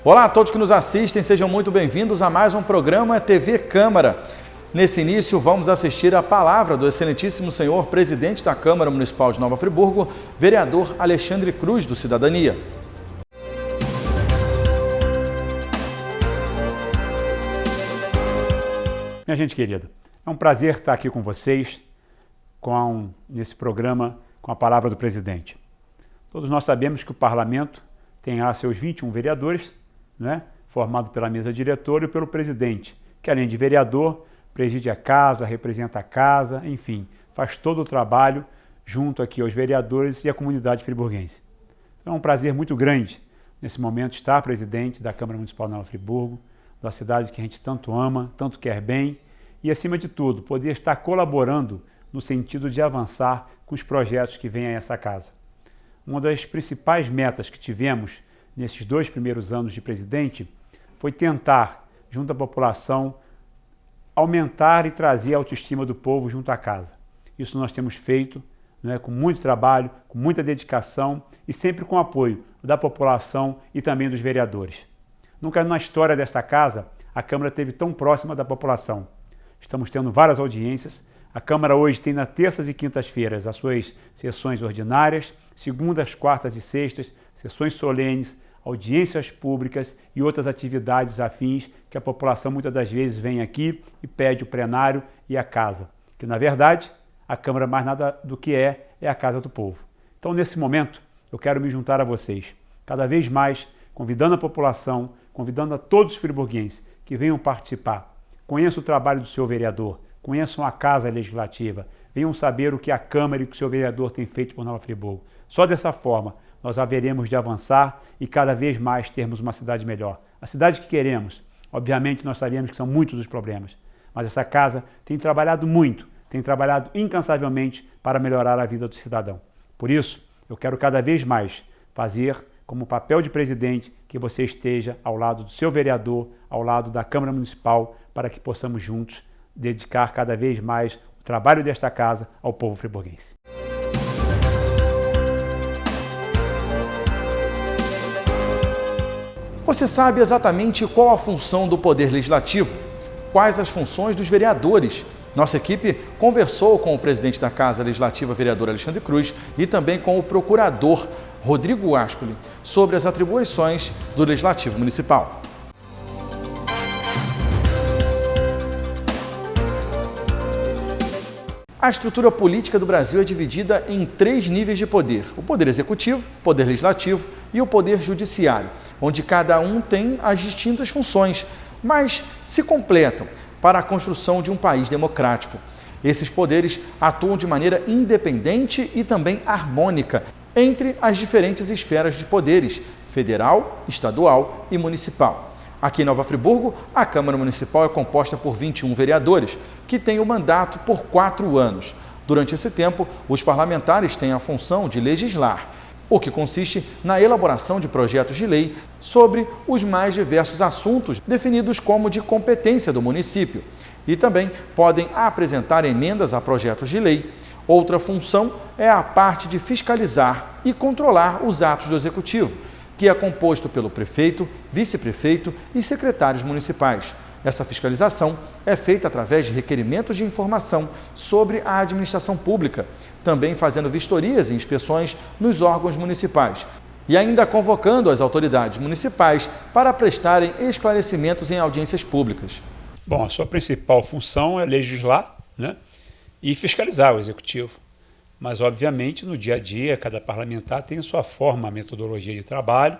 Olá a todos que nos assistem, sejam muito bem-vindos a mais um programa TV Câmara. Nesse início, vamos assistir a palavra do excelentíssimo senhor presidente da Câmara Municipal de Nova Friburgo, vereador Alexandre Cruz, do Cidadania. Minha gente querida, é um prazer estar aqui com vocês, nesse programa, com a palavra do presidente. Todos nós sabemos que o parlamento tem lá seus 21 vereadores, né, formado pela mesa diretora e pelo presidente, que além de vereador, preside a casa, representa a casa, enfim, faz todo o trabalho junto aqui aos vereadores e à comunidade friburguense. Então é um prazer muito grande, nesse momento, estar presidente da Câmara Municipal de Nova Friburgo, da cidade que a gente tanto ama, tanto quer bem, e acima de tudo, poder estar colaborando no sentido de avançar com os projetos que vêm a essa casa. Uma das principais metas que tivemos nesses 2 primeiros anos de presidente foi tentar, junto à população, aumentar e trazer a autoestima do povo junto à casa. Isso nós temos feito, né, com muito trabalho, com muita dedicação e sempre com apoio da população e também dos vereadores. Nunca na história desta casa a Câmara esteve tão próxima da população. Estamos tendo várias audiências. A Câmara hoje tem nas terças e quintas-feiras as suas sessões ordinárias, segundas, quartas e sextas, sessões solenes, audiências públicas e outras atividades afins que a população muitas das vezes vem aqui e pede o plenário e a casa. Que na verdade a Câmara mais nada do que é a casa do povo. Então nesse momento eu quero me juntar a vocês, cada vez mais convidando a população, convidando a todos os friburguenses que venham participar. Conheçam o trabalho do seu vereador, conheçam a Casa Legislativa, venham saber o que a Câmara e o que o seu vereador tem feito por Nova Friburgo. Só dessa forma nós haveremos de avançar e cada vez mais termos uma cidade melhor. A cidade que queremos. Obviamente nós sabemos que são muitos os problemas, mas essa casa tem trabalhado muito, tem trabalhado incansavelmente para melhorar a vida do cidadão. Por isso, eu quero cada vez mais fazer como papel de presidente que você esteja ao lado do seu vereador, ao lado da Câmara Municipal, para que possamos juntos dedicar cada vez mais o trabalho desta casa ao povo friburguense. Você sabe exatamente qual a função do Poder Legislativo? Quais as funções dos vereadores? Nossa equipe conversou com o presidente da Casa Legislativa, vereador Alexandre Cruz, e também com o procurador Rodrigo Ascoli, sobre as atribuições do Legislativo Municipal. A estrutura política do Brasil é dividida em 3 níveis de poder: o Poder Executivo, o Poder Legislativo e o Poder Judiciário, onde cada um tem as distintas funções, mas se completam para a construção de um país democrático. Esses poderes atuam de maneira independente e também harmônica entre as diferentes esferas de poderes, federal, estadual e municipal. Aqui em Nova Friburgo, a Câmara Municipal é composta por 21 vereadores, que têm o mandato por 4 anos. Durante esse tempo, os parlamentares têm a função de legislar, o que consiste na elaboração de projetos de lei sobre os mais diversos assuntos definidos como de competência do município. E também podem apresentar emendas a projetos de lei. Outra função é a parte de fiscalizar e controlar os atos do Executivo, que é composto pelo prefeito, vice-prefeito e secretários municipais. Essa fiscalização é feita através de requerimentos de informação sobre a administração pública, também fazendo vistorias e inspeções nos órgãos municipais e ainda convocando as autoridades municipais para prestarem esclarecimentos em audiências públicas. Bom, a sua principal função é legislar, né, e fiscalizar o Executivo. Mas, obviamente, no dia a dia, cada parlamentar tem a sua forma, a metodologia de trabalho.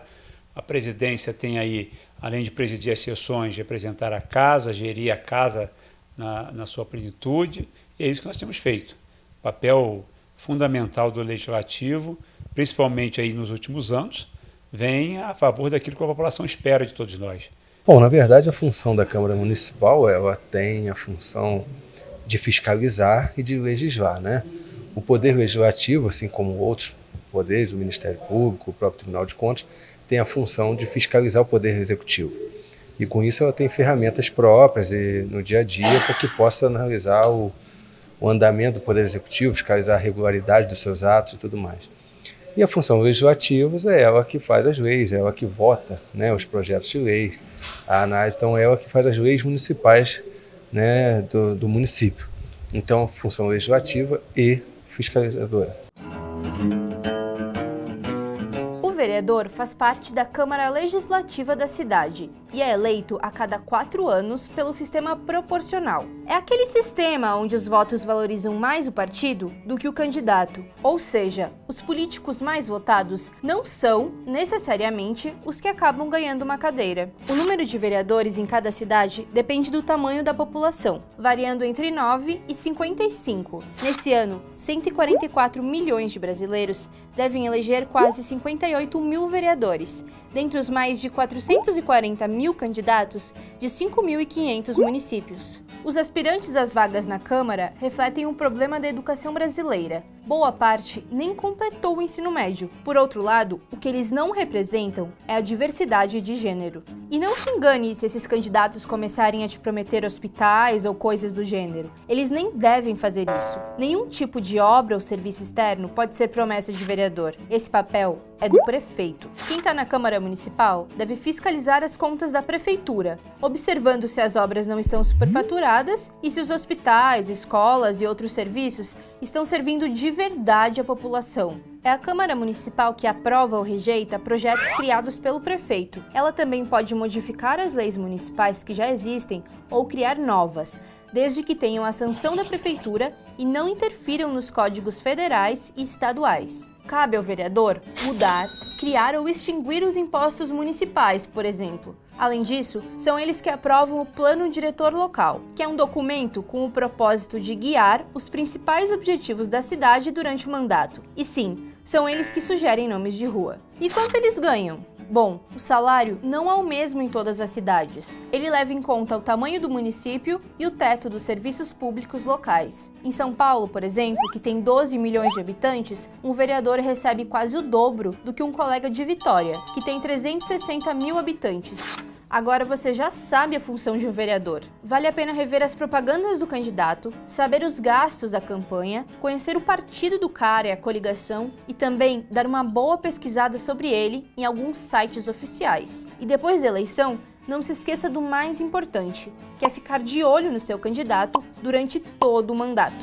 A presidência tem aí, além de presidir as sessões, representar a casa, gerir a casa na sua plenitude, e é isso que nós temos feito. Papel fundamental do Legislativo, principalmente aí nos últimos anos, vem a favor daquilo que a população espera de todos nós. Bom, na verdade, a função da Câmara Municipal, ela tem a função de fiscalizar e de legislar, né? O Poder Legislativo, assim como outros poderes, o Ministério Público, o próprio Tribunal de Contas, tem a função de fiscalizar o Poder Executivo. E com isso ela tem ferramentas próprias e, no dia a dia para que possa analisar o andamento do Poder Executivo, fiscalizar a regularidade dos seus atos e tudo mais. E a função legislativa é ela que faz as leis, é ela que vota, né, os projetos de lei, a análise, então é ela que faz as leis municipais, né, do município. Então, função legislativa e fiscalizadora. O vereador faz parte da Câmara Legislativa da cidade e é eleito a cada 4 anos pelo sistema proporcional. É aquele sistema onde os votos valorizam mais o partido do que o candidato, ou seja, os políticos mais votados não são, necessariamente, os que acabam ganhando uma cadeira. O número de vereadores em cada cidade depende do tamanho da população, variando entre 9 e 55. Nesse ano, 144 milhões de brasileiros devem eleger quase 58 mil vereadores, dentre os mais de 440 mil candidatos de 5.500 municípios. Os aspirantes às vagas na Câmara refletem um problema da educação brasileira. Boa parte nem completou o ensino médio. Por outro lado, o que eles não representam é a diversidade de gênero. E não se engane se esses candidatos começarem a te prometer hospitais ou coisas do gênero. Eles nem devem fazer isso. Nenhum tipo de obra ou serviço externo pode ser promessa de vereador. Esse papel é do prefeito. Quem está na Câmara Municipal deve fiscalizar as contas da prefeitura, observando se as obras não estão superfaturadas e se os hospitais, escolas e outros serviços estão servindo de verdade a população. É a Câmara Municipal que aprova ou rejeita projetos criados pelo prefeito. Ela também pode modificar as leis municipais que já existem ou criar novas, desde que tenham a sanção da prefeitura e não interfiram nos códigos federais e estaduais. Cabe ao vereador mudar, criar ou extinguir os impostos municipais, por exemplo. Além disso, são eles que aprovam o Plano Diretor Local, que é um documento com o propósito de guiar os principais objetivos da cidade durante o mandato. E sim, são eles que sugerem nomes de rua. E quanto eles ganham? Bom, o salário não é o mesmo em todas as cidades. Ele leva em conta o tamanho do município e o teto dos serviços públicos locais. Em São Paulo, por exemplo, que tem 12 milhões de habitantes, um vereador recebe quase o dobro do que um colega de Vitória, que tem 360 mil habitantes. Agora você já sabe a função de um vereador. Vale a pena rever as propagandas do candidato, saber os gastos da campanha, conhecer o partido do cara e a coligação e também dar uma boa pesquisada sobre ele em alguns sites oficiais. E depois da eleição, não se esqueça do mais importante, que é ficar de olho no seu candidato durante todo o mandato.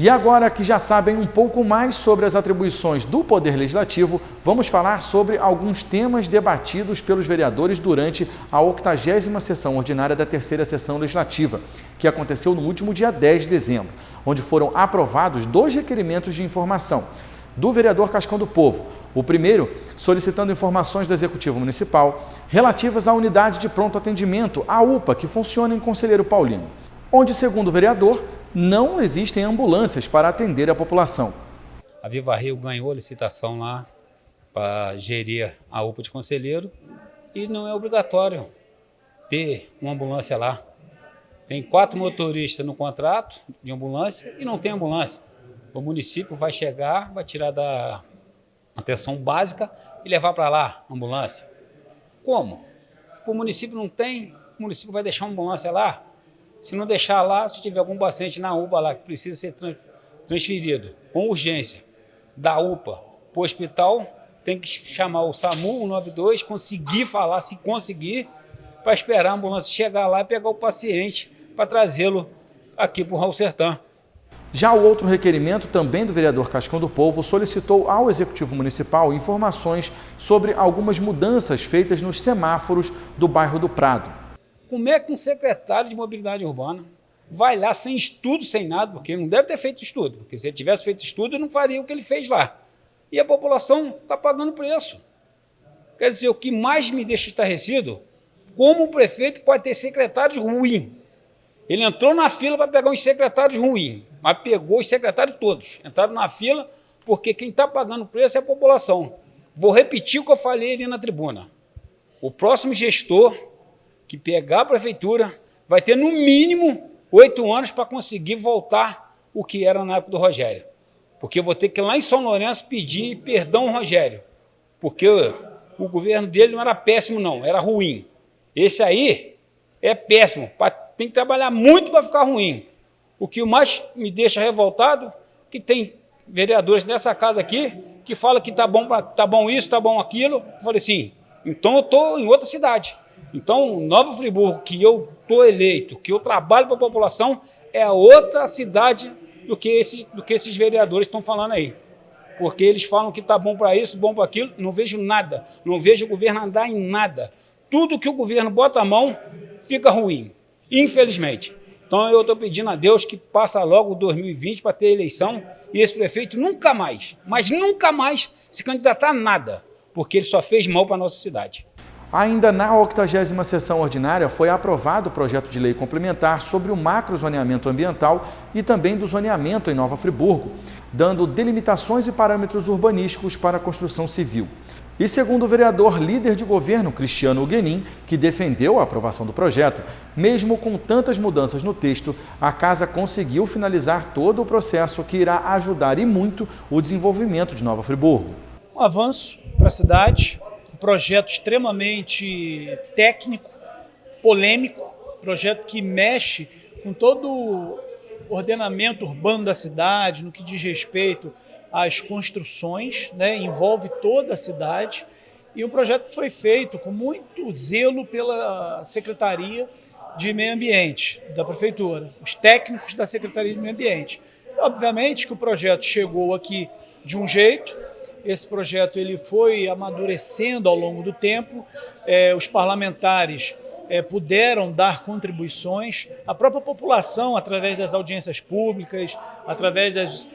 E agora que já sabem um pouco mais sobre as atribuições do Poder Legislativo, vamos falar sobre alguns temas debatidos pelos vereadores durante a 80ª sessão ordinária da 3ª Sessão Legislativa, que aconteceu no último dia 10 de dezembro, onde foram aprovados 2 requerimentos de informação do vereador Cascão do Povo. O primeiro, solicitando informações do Executivo Municipal relativas à unidade de pronto atendimento, a UPA, que funciona em Conselheiro Paulino, onde, segundo o vereador, não existem ambulâncias para atender a população. A Viva Rio ganhou a licitação lá para gerir a UPA de Conselheiro e não é obrigatório ter uma ambulância lá. Tem 4 motoristas no contrato de ambulância e não tem ambulância. O município vai chegar, vai tirar da atenção básica e levar para lá a ambulância. Como? O município não tem, o município vai deixar uma ambulância lá? Se não deixar lá, se tiver algum paciente na UPA lá que precisa ser transferido com urgência da UPA para o hospital, tem que chamar o SAMU 192, conseguir falar, se conseguir, para esperar a ambulância chegar lá e pegar o paciente para trazê-lo aqui para o Raul Sertã. Já o outro requerimento, também do vereador Cascão do Povo, solicitou ao Executivo Municipal informações sobre algumas mudanças feitas nos semáforos do bairro do Prado. Como é que um secretário de mobilidade urbana vai lá sem estudo, sem nada, porque ele não deve ter feito estudo, porque se ele tivesse feito estudo, ele não faria o que ele fez lá. E a população está pagando preço. Quer dizer, o que mais me deixa estarrecido, como o prefeito pode ter secretários ruins. Ele entrou na fila para pegar uns secretários ruins, mas pegou os secretários todos. Entraram na fila porque quem está pagando preço é a população. Vou repetir o que eu falei ali na tribuna. O próximo gestor que pegar a prefeitura vai ter, no mínimo, 8 anos para conseguir voltar o que era na época do Rogério. Porque eu vou ter que ir lá em São Lourenço pedir perdão ao Rogério. Porque o governo dele não era péssimo, não, era ruim. Esse aí é péssimo, tem que trabalhar muito para ficar ruim. O que mais me deixa revoltado, que tem vereadores dessa casa aqui que falam que tá bom isso, tá bom aquilo. Eu falei assim, então eu estou em outra cidade. Então, Nova Friburgo, que eu estou eleito, que eu trabalho para a população, é outra cidade do que esses vereadores estão falando aí. Porque eles falam que está bom para isso, bom para aquilo, não vejo nada, não vejo o governo andar em nada. Tudo que o governo bota a mão fica ruim, infelizmente. Então eu estou pedindo a Deus que passa logo 2020 para ter eleição e esse prefeito nunca mais, mas nunca mais se candidatar a nada, porque ele só fez mal para a nossa cidade. Ainda na 80ª sessão ordinária foi aprovado o projeto de lei complementar sobre o macrozoneamento ambiental e também do zoneamento em Nova Friburgo, dando delimitações e parâmetros urbanísticos para a construção civil. E segundo o vereador líder de governo, Cristiano Huguenin, que defendeu a aprovação do projeto, mesmo com tantas mudanças no texto, a Casa conseguiu finalizar todo o processo que irá ajudar e muito o desenvolvimento de Nova Friburgo. Um avanço para a cidade, um projeto extremamente técnico, polêmico, projeto que mexe com todo o ordenamento urbano da cidade, no que diz respeito às construções, né, envolve toda a cidade, e um projeto que foi feito com muito zelo pela Secretaria de Meio Ambiente da Prefeitura, os técnicos da Secretaria de Meio Ambiente. Obviamente que o projeto chegou aqui de um jeito, esse projeto ele foi amadurecendo ao longo do tempo, os parlamentares puderam dar contribuições, a própria população, através das audiências públicas, através das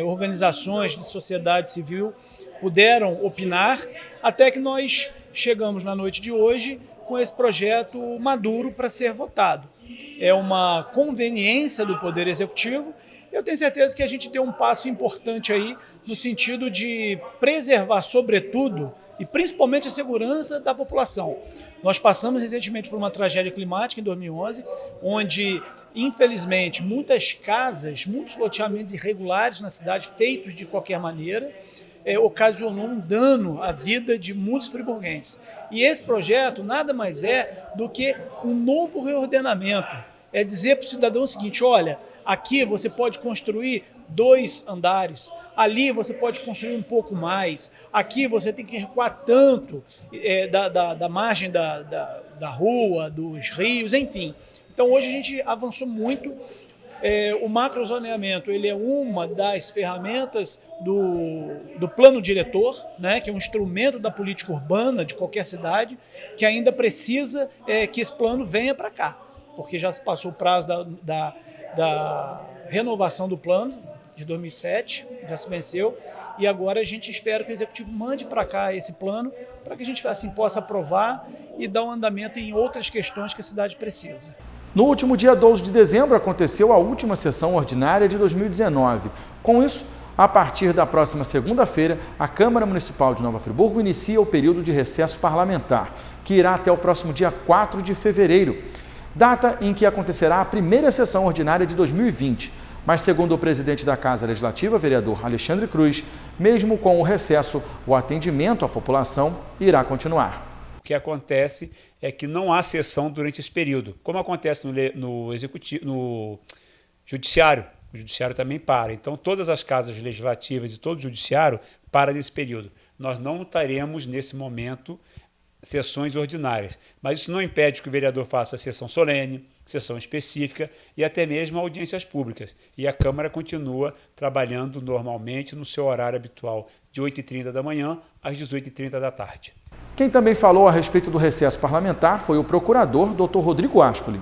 organizações de sociedade civil, puderam opinar, até que nós chegamos na noite de hoje com esse projeto maduro para ser votado. É uma conveniência do Poder Executivo. Eu tenho certeza que a gente deu um passo importante aí no sentido de preservar, sobretudo, e principalmente a segurança da população. Nós passamos recentemente por uma tragédia climática em 2011, onde, infelizmente, muitas casas, muitos loteamentos irregulares na cidade, feitos de qualquer maneira, ocasionou um dano à vida de muitos friburguenses. E esse projeto nada mais é do que um novo reordenamento. É dizer para o cidadão o seguinte, olha, aqui você pode construir 2 andares, ali você pode construir um pouco mais, aqui você tem que recuar tanto da margem da rua, dos rios, enfim. Então hoje a gente avançou muito. O macrozoneamento ele é uma das ferramentas do plano diretor, né, que é um instrumento da política urbana de qualquer cidade, que ainda precisa que esse plano venha para cá, porque já se passou o prazo da renovação do plano, de 2007, já se venceu, e agora a gente espera que o Executivo mande para cá esse plano, para que a gente assim, possa aprovar e dar um andamento em outras questões que a cidade precisa. No último dia 12 de dezembro aconteceu a última sessão ordinária de 2019. Com isso, a partir da próxima segunda-feira, a Câmara Municipal de Nova Friburgo inicia o período de recesso parlamentar, que irá até o próximo dia 4 de fevereiro, data em que acontecerá a primeira sessão ordinária de 2020. Mas, segundo o presidente da Casa Legislativa, vereador Alexandre Cruz, mesmo com o recesso, o atendimento à população irá continuar. O que acontece é que não há sessão durante esse período, como acontece no Judiciário. O Judiciário também para. Então, todas as casas legislativas e todo o Judiciário para nesse período. Nós não teremos, nesse momento, sessões ordinárias. Mas isso não impede que o vereador faça sessão solene, sessão específica e até mesmo audiências públicas. E a Câmara continua trabalhando normalmente no seu horário habitual, de 8h30 da manhã às 18h30 da tarde. Quem também falou a respeito do recesso parlamentar foi o procurador, Dr. Rodrigo Ascoli.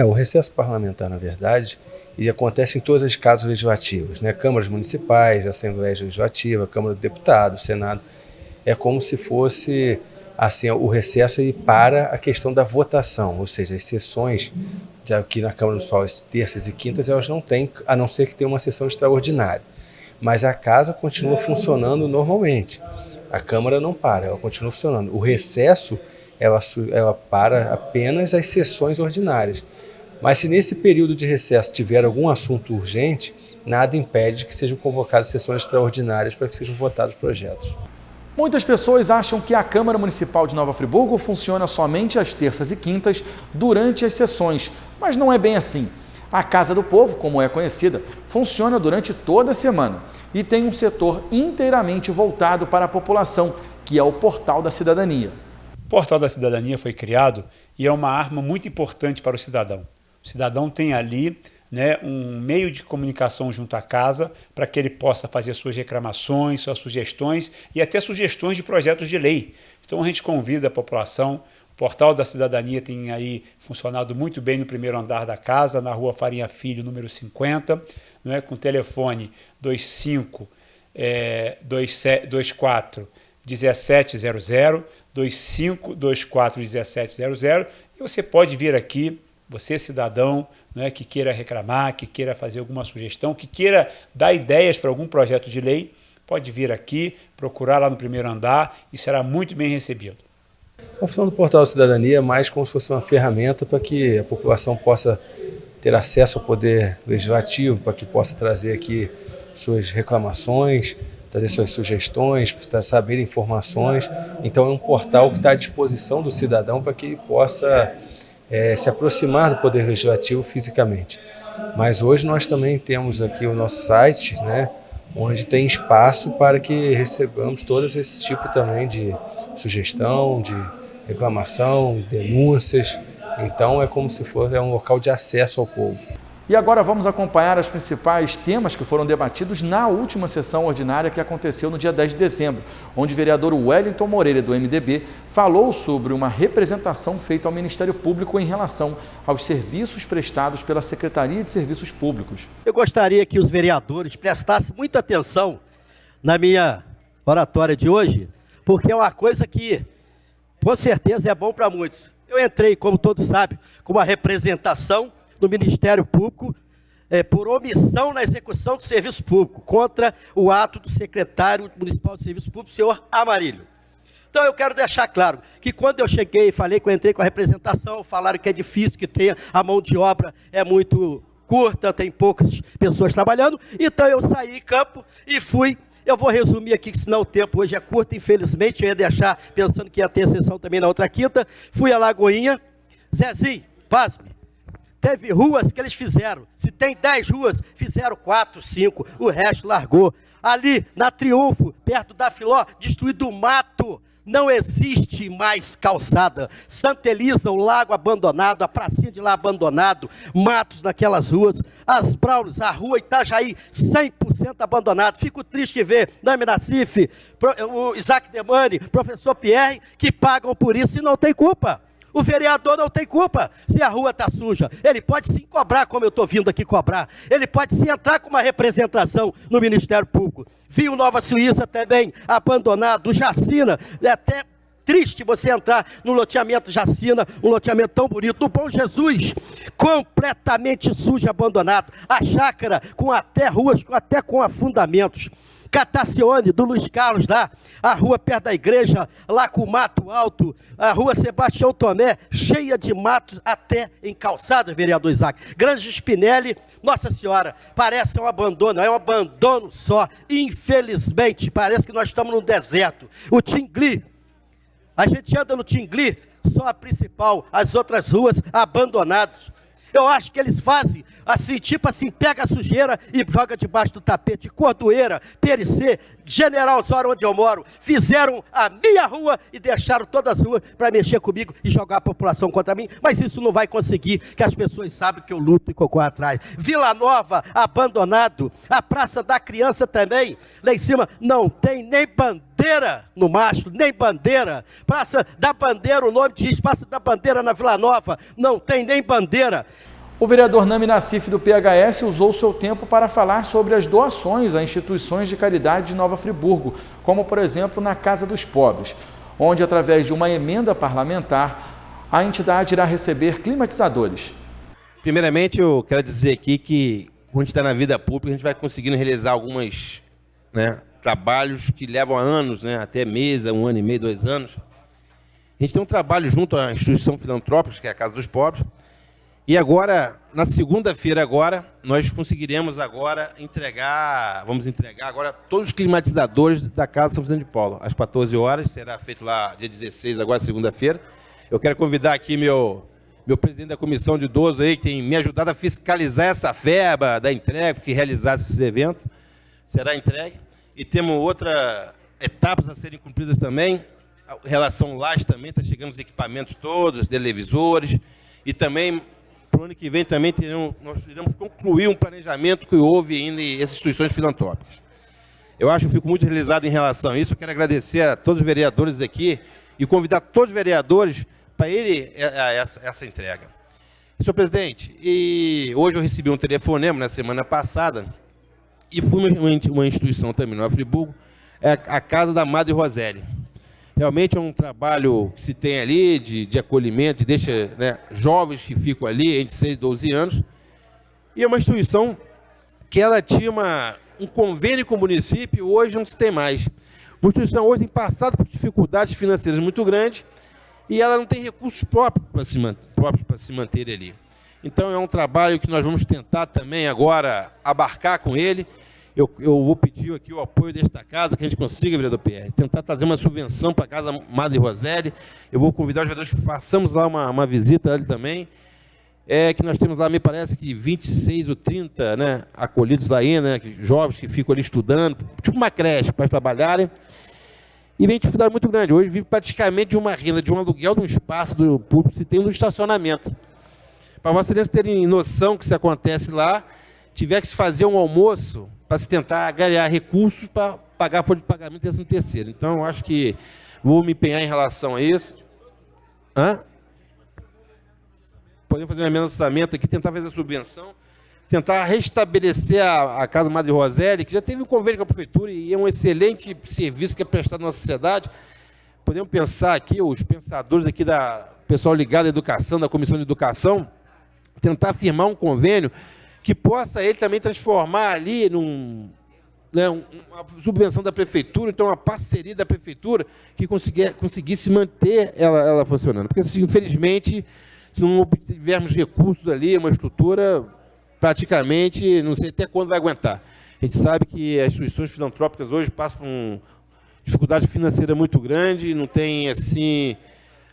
O recesso parlamentar, na verdade, ele acontece em todas as casas legislativas, né? Câmaras municipais, Assembleia Legislativa, Câmara do Deputado, Senado. É como se fosse assim, o recesso para a questão da votação, ou seja, as sessões aqui na Câmara Municipal, as terças e quintas, elas não têm, a não ser que tenha uma sessão extraordinária. Mas a casa continua funcionando normalmente. A Câmara não para, ela continua funcionando. O recesso, ela para apenas as sessões ordinárias. Mas se nesse período de recesso tiver algum assunto urgente, nada impede que sejam convocadas sessões extraordinárias para que sejam votados projetos. Muitas pessoas acham que a Câmara Municipal de Nova Friburgo funciona somente às terças e quintas durante as sessões, mas não é bem assim. A Casa do Povo, como é conhecida, funciona durante toda a semana. e tem um setor inteiramente voltado para a população, que é o Portal da Cidadania. O Portal da Cidadania foi criado e é uma arma muito importante para o cidadão. O cidadão tem ali, né, um meio de comunicação junto à casa para que ele possa fazer suas reclamações, suas sugestões e até sugestões de projetos de lei. Então a gente convida a população. O Portal da Cidadania tem aí funcionado muito bem no primeiro andar da casa, na rua Farinha Filho, número 50, né, com telefone 2524 1700, 2524 1700, e você pode vir aqui, você cidadão, né, que queira reclamar, que queira fazer alguma sugestão, que queira dar ideias para algum projeto de lei, pode vir aqui, procurar lá no primeiro andar e será muito bem recebido. A função do Portal da Cidadania é mais como se fosse uma ferramenta para que a população possa ter acesso ao poder legislativo, para que possa trazer aqui suas reclamações, trazer suas sugestões, para saber informações. Então é um portal que está à disposição do cidadão para que ele possa se aproximar do poder legislativo fisicamente. Mas hoje nós também temos aqui o nosso site, né, onde tem espaço para que recebamos todos esse tipo também de sugestão, de reclamação, denúncias. Então é como se fosse um local de acesso ao povo. E agora vamos acompanhar os principais temas que foram debatidos na última sessão ordinária que aconteceu no dia 10 de dezembro, onde o vereador Wellington Moreira, do MDB, falou sobre uma representação feita ao Ministério Público em relação aos serviços prestados pela Secretaria de Serviços Públicos. Eu gostaria que os vereadores prestassem muita atenção na minha oratória de hoje, porque é uma coisa que, com certeza, é bom para muitos. Eu entrei, como todos sabem, com uma representação do Ministério Público por omissão na execução do serviço público, contra o ato do secretário municipal de Serviço Público, senhor Amarílio. Então eu quero deixar claro que quando eu cheguei e falei que eu entrei com a representação, falaram que é difícil, que tem a mão de obra é muito curta, tem poucas pessoas trabalhando, então eu saí em campo e fui. Eu vou resumir aqui, que senão o tempo hoje é curto, infelizmente, eu ia deixar pensando que ia ter sessão também na outra quinta. Fui a Lagoinha, Zezinho, pasme. Teve ruas que eles fizeram. Se tem 10 ruas, fizeram 4, 5, o resto largou. Ali, na Triunfo, perto da Filó, destruído o mato. Não existe mais calçada. Santa Elisa, o lago abandonado, a pracinha de lá abandonado, matos naquelas ruas. As Braulios, a rua Itajaí, 100% abandonado. Fico triste de ver Nami Nassif, o Isaac Demani, professor Pierre, que pagam por isso e não tem culpa. O vereador não tem culpa se a rua está suja. Ele pode sim cobrar, como eu estou vindo aqui cobrar. Ele pode sim entrar com uma representação no Ministério Público. Viu Nova Suíça também, abandonado, Jacina. É até triste você entrar no loteamento Jacina, um loteamento tão bonito. No Bom Jesus, completamente sujo, abandonado. A chácara com até ruas, até com afundamentos. Catacione, do Luiz Carlos lá, a rua perto da igreja, lá com mato alto, a rua Sebastião Tomé, cheia de matos até em calçada, vereador Isaac. Grande Spinelli, Nossa Senhora, parece um abandono, é um abandono só, infelizmente, parece que nós estamos num deserto. O Tingli, a gente anda no Tingli, só a principal, as outras ruas abandonadas. Eu acho que eles fazem assim, tipo assim, pega a sujeira e joga debaixo do tapete. Cordoeira, Pericê, General Osório, onde eu moro, fizeram a minha rua e deixaram todas as ruas para mexer comigo e jogar a população contra mim. Mas isso não vai conseguir, que as pessoas sabem que eu luto e corro atrás. Vila Nova, abandonado. A Praça da Criança também, lá em cima, não tem nem bandeira no mastro, nem bandeira. Praça da Bandeira, o nome diz, Praça da Bandeira na Vila Nova, não tem nem bandeira. O vereador Nami Nassif, do PHS, usou seu tempo para falar sobre as doações a instituições de caridade de Nova Friburgo, como, por exemplo, na Casa dos Pobres, onde, através de uma emenda parlamentar, a entidade irá receber climatizadores. Primeiramente, eu quero dizer aqui que, quando a gente está na vida pública, a gente vai conseguindo realizar alguns trabalhos que levam a anos, até meses, 1 ano e meio, 2 anos. A gente tem um trabalho junto à instituição filantrópica, que é a Casa dos Pobres. E agora, na segunda-feira agora, nós conseguiremos agora vamos entregar agora todos os climatizadores da Casa São Vicente de Paulo. Às 14 horas, será feito lá dia 16, agora segunda-feira. Eu quero convidar aqui meu presidente da comissão de idoso aí, que tem me ajudado a fiscalizar essa verba da entrega, que realizasse esse evento, será entregue. E temos outras etapas a serem cumpridas também. Em relação ao laje também, está chegando os equipamentos todos, televisores. E também, para o ano que vem, também nós iremos concluir um planejamento que houve ainda em essas instituições filantrópicas. Eu fico muito realizado em relação a isso. Eu quero agradecer a todos os vereadores aqui e convidar todos os vereadores para essa entrega. Senhor presidente, hoje eu recebi um telefonema na semana passada e fui uma instituição também, no Friburgo, a Casa da Madre Roseli. Realmente é um trabalho que se tem ali de acolhimento, de deixa, né, jovens que ficam ali entre 6 e 12 anos. E é uma instituição que ela tinha um convênio com o município e hoje não se tem mais. Uma instituição hoje tem passado por dificuldades financeiras muito grandes e ela não tem recursos próprios para se manter ali. Então é um trabalho que nós vamos tentar também agora abarcar com ele. Eu vou pedir aqui o apoio desta casa, que a gente consiga, vereador Pierre, tentar trazer uma subvenção para a Casa Madre Roseli. Eu vou convidar os vereadores que façamos lá uma visita ali também. Que nós temos lá, me parece que 26 ou 30, né, acolhidos aí, né, jovens que ficam ali estudando, tipo uma creche para trabalharem. E vem dificuldade muito grande. Hoje vive praticamente de uma renda, de um aluguel de um espaço do público, se tem um estacionamento. Para Vossa Excelência terem noção que isso acontece lá, tiver que se fazer um almoço para se tentar ganhar recursos para pagar a folha de pagamento desse no terceiro. Então, eu acho que vou me empenhar em relação a isso. Podemos fazer um emenda de orçamento aqui, tentar fazer a subvenção, tentar restabelecer a Casa Madre Roseli, que já teve um convênio com a prefeitura e é um excelente serviço que é prestado na nossa sociedade. Podemos pensar aqui, os pensadores aqui, pessoal ligado à educação, da Comissão de Educação, tentar firmar um convênio que possa ele também transformar ali uma subvenção da prefeitura, então uma parceria da prefeitura que conseguisse manter ela funcionando. Porque, assim, infelizmente, se não tivermos recursos ali, uma estrutura, praticamente, não sei até quando vai aguentar. A gente sabe que as instituições filantrópicas hoje passam por uma dificuldade financeira muito grande, não tem, assim,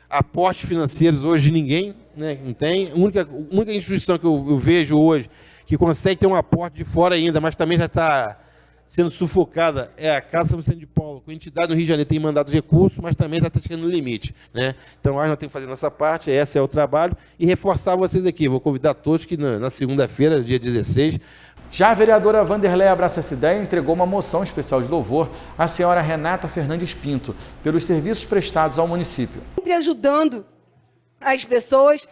aportes financeiros hoje de ninguém, né? Não tem. A única instituição que eu vejo hoje que consegue ter um aporte de fora ainda, mas também já está sendo sufocada, é a Casa São Vicente de Paulo. A entidade no Rio de Janeiro tem mandado recursos, mas também está chegando no limite, né? Então, nós temos que fazer nossa parte, esse é o trabalho, e reforçar vocês aqui. Vou convidar todos que na segunda-feira, dia 16... Já a vereadora Vanderleia Abraça essa ideia entregou uma moção especial de louvor à senhora Renata Fernandes Pinto, pelos serviços prestados ao município. Sempre ajudando as pessoas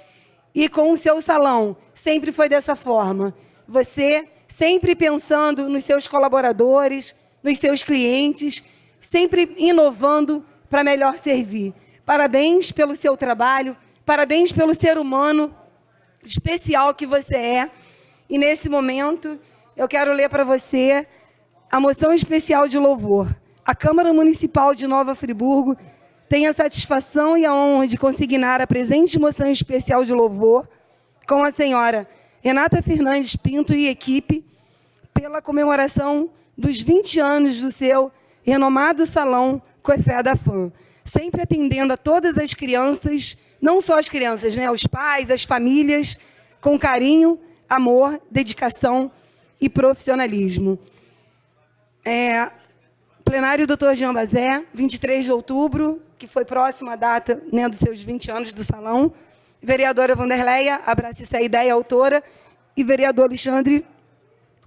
e com o seu salão. Sempre foi dessa forma. Você sempre pensando nos seus colaboradores, nos seus clientes, sempre inovando para melhor servir. Parabéns pelo seu trabalho, parabéns pelo ser humano especial que você é. E nesse momento, eu quero ler para você a moção especial de louvor. A Câmara Municipal de Nova Friburgo tem a satisfação e a honra de consignar a presente moção especial de louvor com a senhora Renata Fernandes Pinto e equipe pela comemoração dos 20 anos do seu renomado salão Coifé da Fã, sempre atendendo a todas as crianças, não só as crianças, né, os pais, as famílias, com carinho, amor, dedicação e profissionalismo. Plenário Dr. Jean Bazé, 23 de outubro, que foi próxima à data, né, dos seus 20 anos do salão. Vereadora Vanderleia, abraça essa ideia, autora, e vereador Alexandre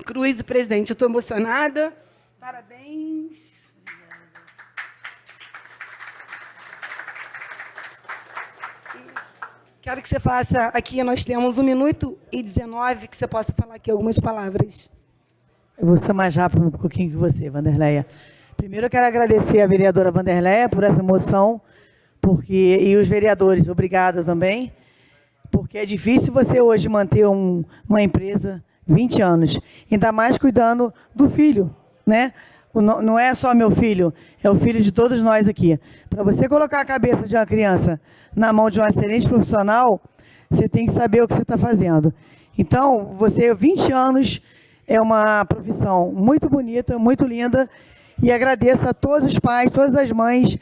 Cruz, o presidente. Eu estou emocionada. Parabéns. Quero que você faça aqui, nós temos 1 minuto e 19, que você possa falar aqui algumas palavras. Eu vou ser mais rápido um pouquinho que você, Vanderleia. Primeiro eu quero agradecer a vereadora Vanderleia por essa moção, e os vereadores, obrigada também, porque é difícil você hoje manter uma empresa 20 anos, ainda mais cuidando do filho, né? Não é só meu filho, é o filho de todos nós aqui. Para você colocar a cabeça de uma criança na mão de um excelente profissional, você tem que saber o que você está fazendo. Então, 20 anos é uma profissão muito bonita, muito linda, e agradeço a todos os pais, todas as mães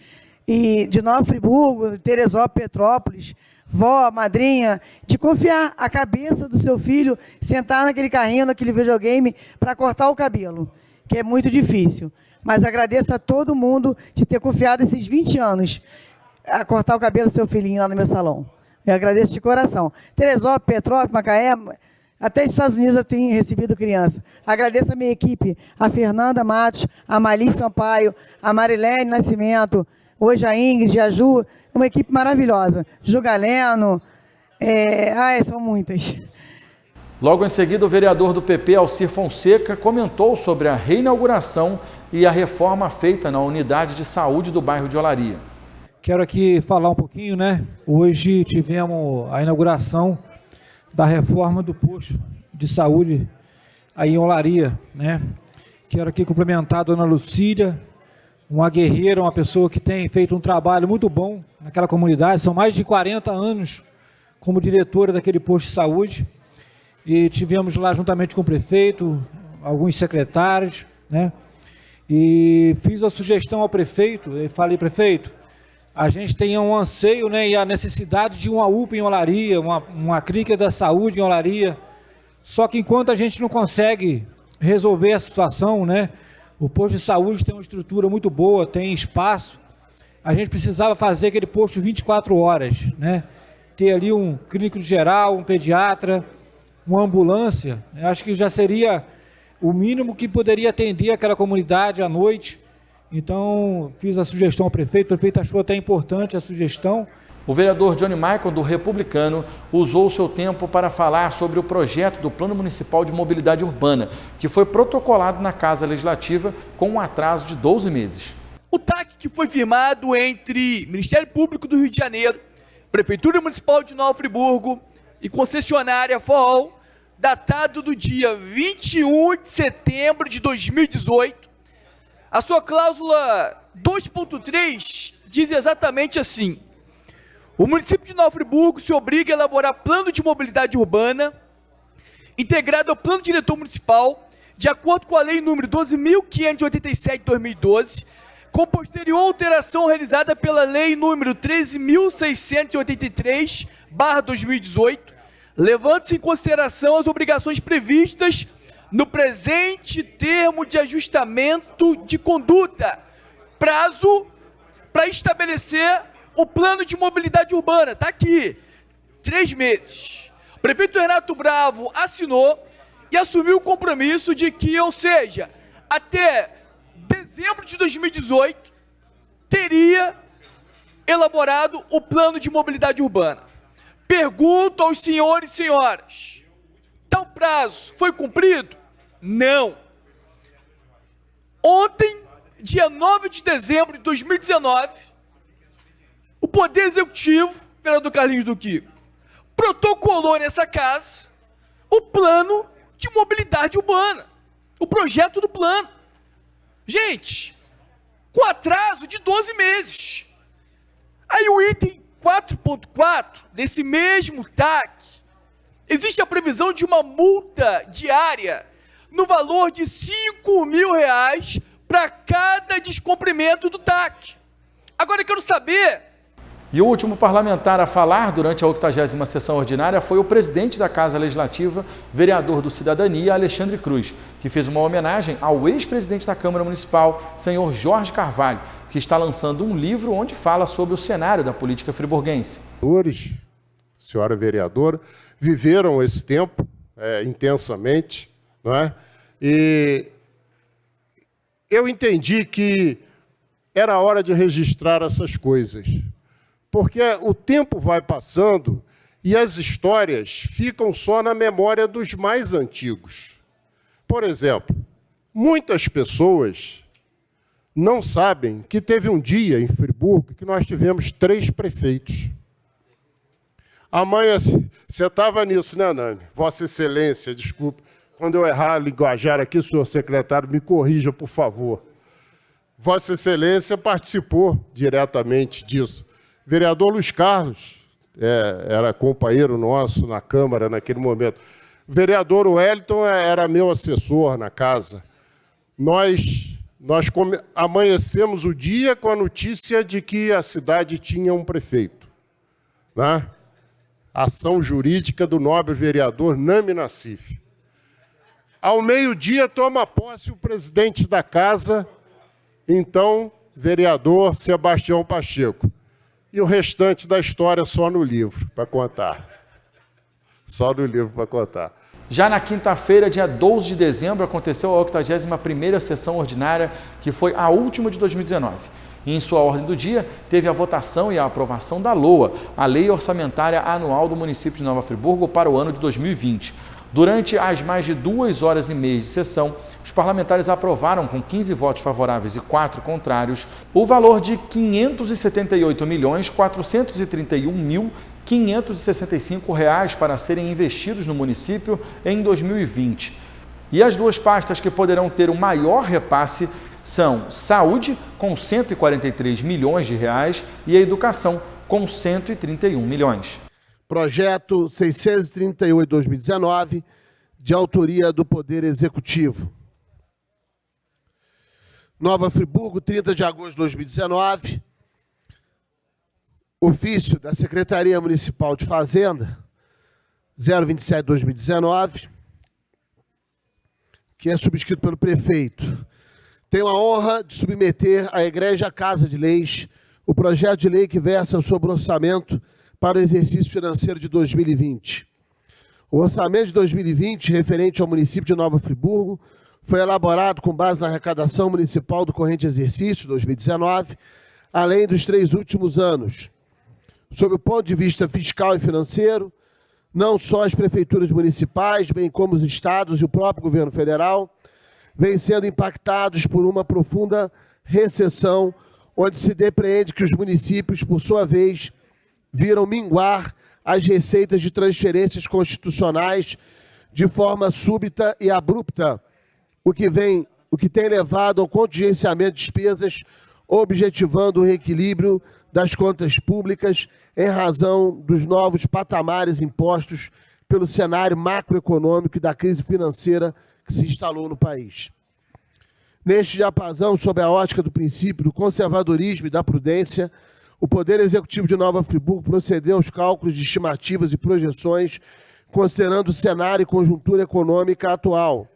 de Nova Friburgo, Teresópolis, Petrópolis, vó, madrinha, de confiar a cabeça do seu filho, sentar naquele carrinho, naquele videogame, para cortar o cabelo. que é muito difícil. Mas agradeço a todo mundo de ter confiado esses 20 anos a cortar o cabelo do seu filhinho lá no meu salão. Eu agradeço de coração. Teresópolis, Petrópolis, Macaé, até os Estados Unidos eu tenho recebido criança. Agradeço a minha equipe, a Fernanda Matos, a Mali Sampaio, a Marilene Nascimento, hoje a Ingrid, a Ju, uma equipe maravilhosa. Ju Galeno, são muitas. Logo em seguida, o vereador do PP, Alcir Fonseca, comentou sobre a reinauguração e a reforma feita na unidade de saúde do bairro de Olaria. Quero aqui falar um pouquinho, né? Hoje tivemos a inauguração da reforma do posto de saúde aí em Olaria, né? Quero aqui cumprimentar a dona Lucília, uma guerreira, uma pessoa que tem feito um trabalho muito bom naquela comunidade. São mais de 40 anos como diretora daquele posto de saúde. E tivemos lá, juntamente com o prefeito, alguns secretários, né? E fiz a sugestão ao prefeito, e falei, prefeito, a gente tem um anseio, né, e a necessidade de uma UPA em Olaria, uma clínica da saúde em Olaria. Só que enquanto a gente não consegue resolver a situação, né, o posto de saúde tem uma estrutura muito boa, tem espaço, a gente precisava fazer aquele posto 24 horas, né? Ter ali um clínico geral, um pediatra, uma ambulância. Eu acho que já seria o mínimo que poderia atender aquela comunidade à noite. Então, fiz a sugestão ao prefeito, o prefeito achou até importante a sugestão. O vereador Johnny Michael, do Republicano, usou o seu tempo para falar sobre o projeto do Plano Municipal de Mobilidade Urbana, que foi protocolado na Casa Legislativa com um atraso de 12 meses. O TAC que foi firmado entre Ministério Público do Rio de Janeiro, Prefeitura Municipal de Nova Friburgo e concessionária FOL, datado do dia 21 de setembro de 2018, a sua cláusula 2.3 diz exatamente assim: o município de Nova Friburgo se obriga a elaborar plano de mobilidade urbana integrado ao plano diretor municipal, de acordo com a lei número 12.587 de 2012, com posterior alteração realizada pela lei número 13.683/2018, levando-se em consideração as obrigações previstas no presente termo de ajustamento de conduta, prazo para estabelecer o plano de mobilidade urbana. Está aqui, 3 meses. O prefeito Renato Bravo assinou e assumiu o compromisso de que, ou seja, até dezembro de 2018, teria elaborado o plano de mobilidade urbana. Pergunto aos senhores e senhoras, tal prazo foi cumprido? Não. Ontem, dia 9 de dezembro de 2019, o Poder Executivo, vereador Carlinhos do Quico, protocolou nessa casa o plano de mobilidade urbana, o projeto do plano. Gente, com atraso de 12 meses. Aí o item 4.4 desse mesmo TAC, existe a previsão de uma multa diária no valor de R$5.000 para cada descumprimento do TAC. Agora eu quero saber... E o último parlamentar a falar durante a 80ª sessão ordinária foi o presidente da Casa Legislativa, vereador do Cidadania, Alexandre Cruz, que fez uma homenagem ao ex-presidente da Câmara Municipal, senhor Jorge Carvalho, que está lançando um livro onde fala sobre o cenário da política friburguense. Senhora vereadora, viveram esse tempo intensamente, não é? E eu entendi que era hora de registrar essas coisas, porque o tempo vai passando e as histórias ficam só na memória dos mais antigos. Por exemplo, muitas pessoas não sabem que teve um dia em Friburgo que nós tivemos 3 prefeitos. A mãe, você estava nisso, né, Nani? Vossa Excelência, desculpe. Quando eu errar a linguajar aqui, senhor secretário, me corrija, por favor. Vossa Excelência participou diretamente disso. Vereador Luiz Carlos era companheiro nosso na Câmara naquele momento. Vereador Wellington era meu assessor na casa. Nós amanhecemos o dia com a notícia de que a cidade tinha um prefeito, né? Ação jurídica do nobre vereador Nami Nassif. Ao meio-dia toma posse o presidente da casa, então vereador Sebastião Pacheco. E o restante da história só no livro para contar. Só no livro para contar. Já na quinta-feira, dia 12 de dezembro, aconteceu a 81ª sessão ordinária, que foi a última de 2019. E em sua ordem do dia, teve a votação e a aprovação da LOA, a Lei Orçamentária Anual do município de Nova Friburgo para o ano de 2020. Durante as mais de 2 horas e meia de sessão, os parlamentares aprovaram, com 15 votos favoráveis e 4 contrários, o valor de R$ 578.431.565 para serem investidos no município em 2020. E as duas pastas que poderão ter o maior repasse são Saúde, com R$ 143 milhões, e a Educação, com R$ 131 milhões. Projeto 638/2019, de autoria do Poder Executivo. Nova Friburgo, 30 de agosto de 2019. Ofício da Secretaria Municipal de Fazenda, 027/2019, que é subscrito pelo prefeito. Tenho a honra de submeter à Egrégia Casa de Leis o projeto de lei que versa sobre o orçamento para o exercício financeiro de 2020. O orçamento de 2020, referente ao município de Nova Friburgo, foi elaborado com base na arrecadação municipal do corrente exercício 2019, além dos 3 últimos anos. Sob o ponto de vista fiscal e financeiro, não só as prefeituras municipais, bem como os estados e o próprio governo federal, vêm sendo impactados por uma profunda recessão, onde se depreende que os municípios, por sua vez, viram minguar as receitas de transferências constitucionais de forma súbita e abrupta, o que tem levado ao contingenciamento de despesas, objetivando o reequilíbrio das contas públicas em razão dos novos patamares impostos pelo cenário macroeconômico e da crise financeira que se instalou no país. Neste diapasão, sob a ótica do princípio do conservadorismo e da prudência, o Poder Executivo de Nova Friburgo procedeu aos cálculos de estimativas e projeções, considerando o cenário e conjuntura econômica atual,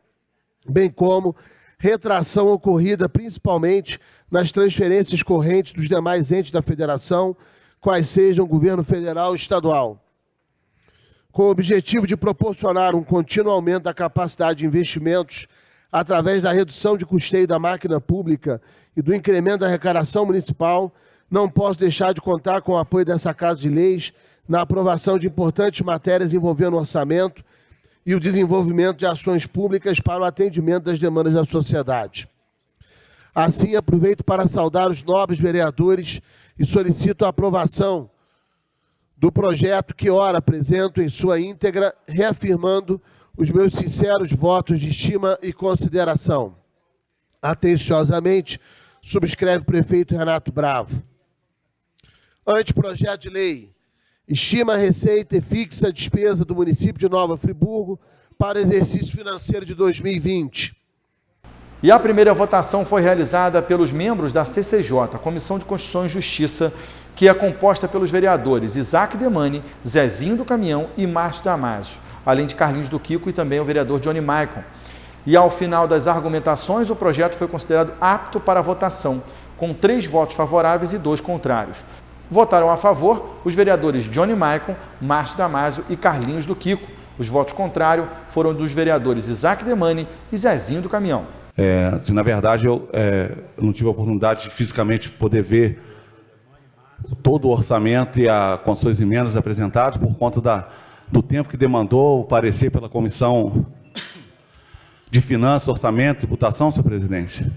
bem como retração ocorrida principalmente nas transferências correntes dos demais entes da federação, quais sejam o governo federal e estadual. Com o objetivo de proporcionar um contínuo aumento da capacidade de investimentos através da redução de custeio da máquina pública e do incremento da arrecadação municipal, não posso deixar de contar com o apoio dessa Casa de Leis na aprovação de importantes matérias envolvendo o orçamento e o desenvolvimento de ações públicas para o atendimento das demandas da sociedade. Assim, aproveito para saudar os nobres vereadores e solicito a aprovação do projeto que ora apresento em sua íntegra, reafirmando os meus sinceros votos de estima e consideração. Atenciosamente, subscreve o prefeito Renato Bravo. Anteprojeto de lei. Estima a receita e fixa a despesa do município de Nova Friburgo para o exercício financeiro de 2020. E a primeira votação foi realizada pelos membros da CCJ, a Comissão de Constituição e Justiça, que é composta pelos vereadores Isaac Demani, Zezinho do Caminhão e Márcio Damasio, além de Carlinhos do Quico e também o vereador Johnny Maicon. E ao final das argumentações, o projeto foi considerado apto para votação, com 3 votos favoráveis e 2 contrários. Votaram a favor os vereadores Johnny Maicon, Márcio Damasio e Carlinhos do Quico. Os votos contrários foram dos vereadores Isaac Demani e Zezinho do Caminhão. Na verdade, eu não tive a oportunidade de fisicamente poder ver todo o orçamento e com suas emendas apresentadas por conta do tempo que demandou o parecer pela Comissão de Finanças, Orçamento e Tributação, senhor presidente.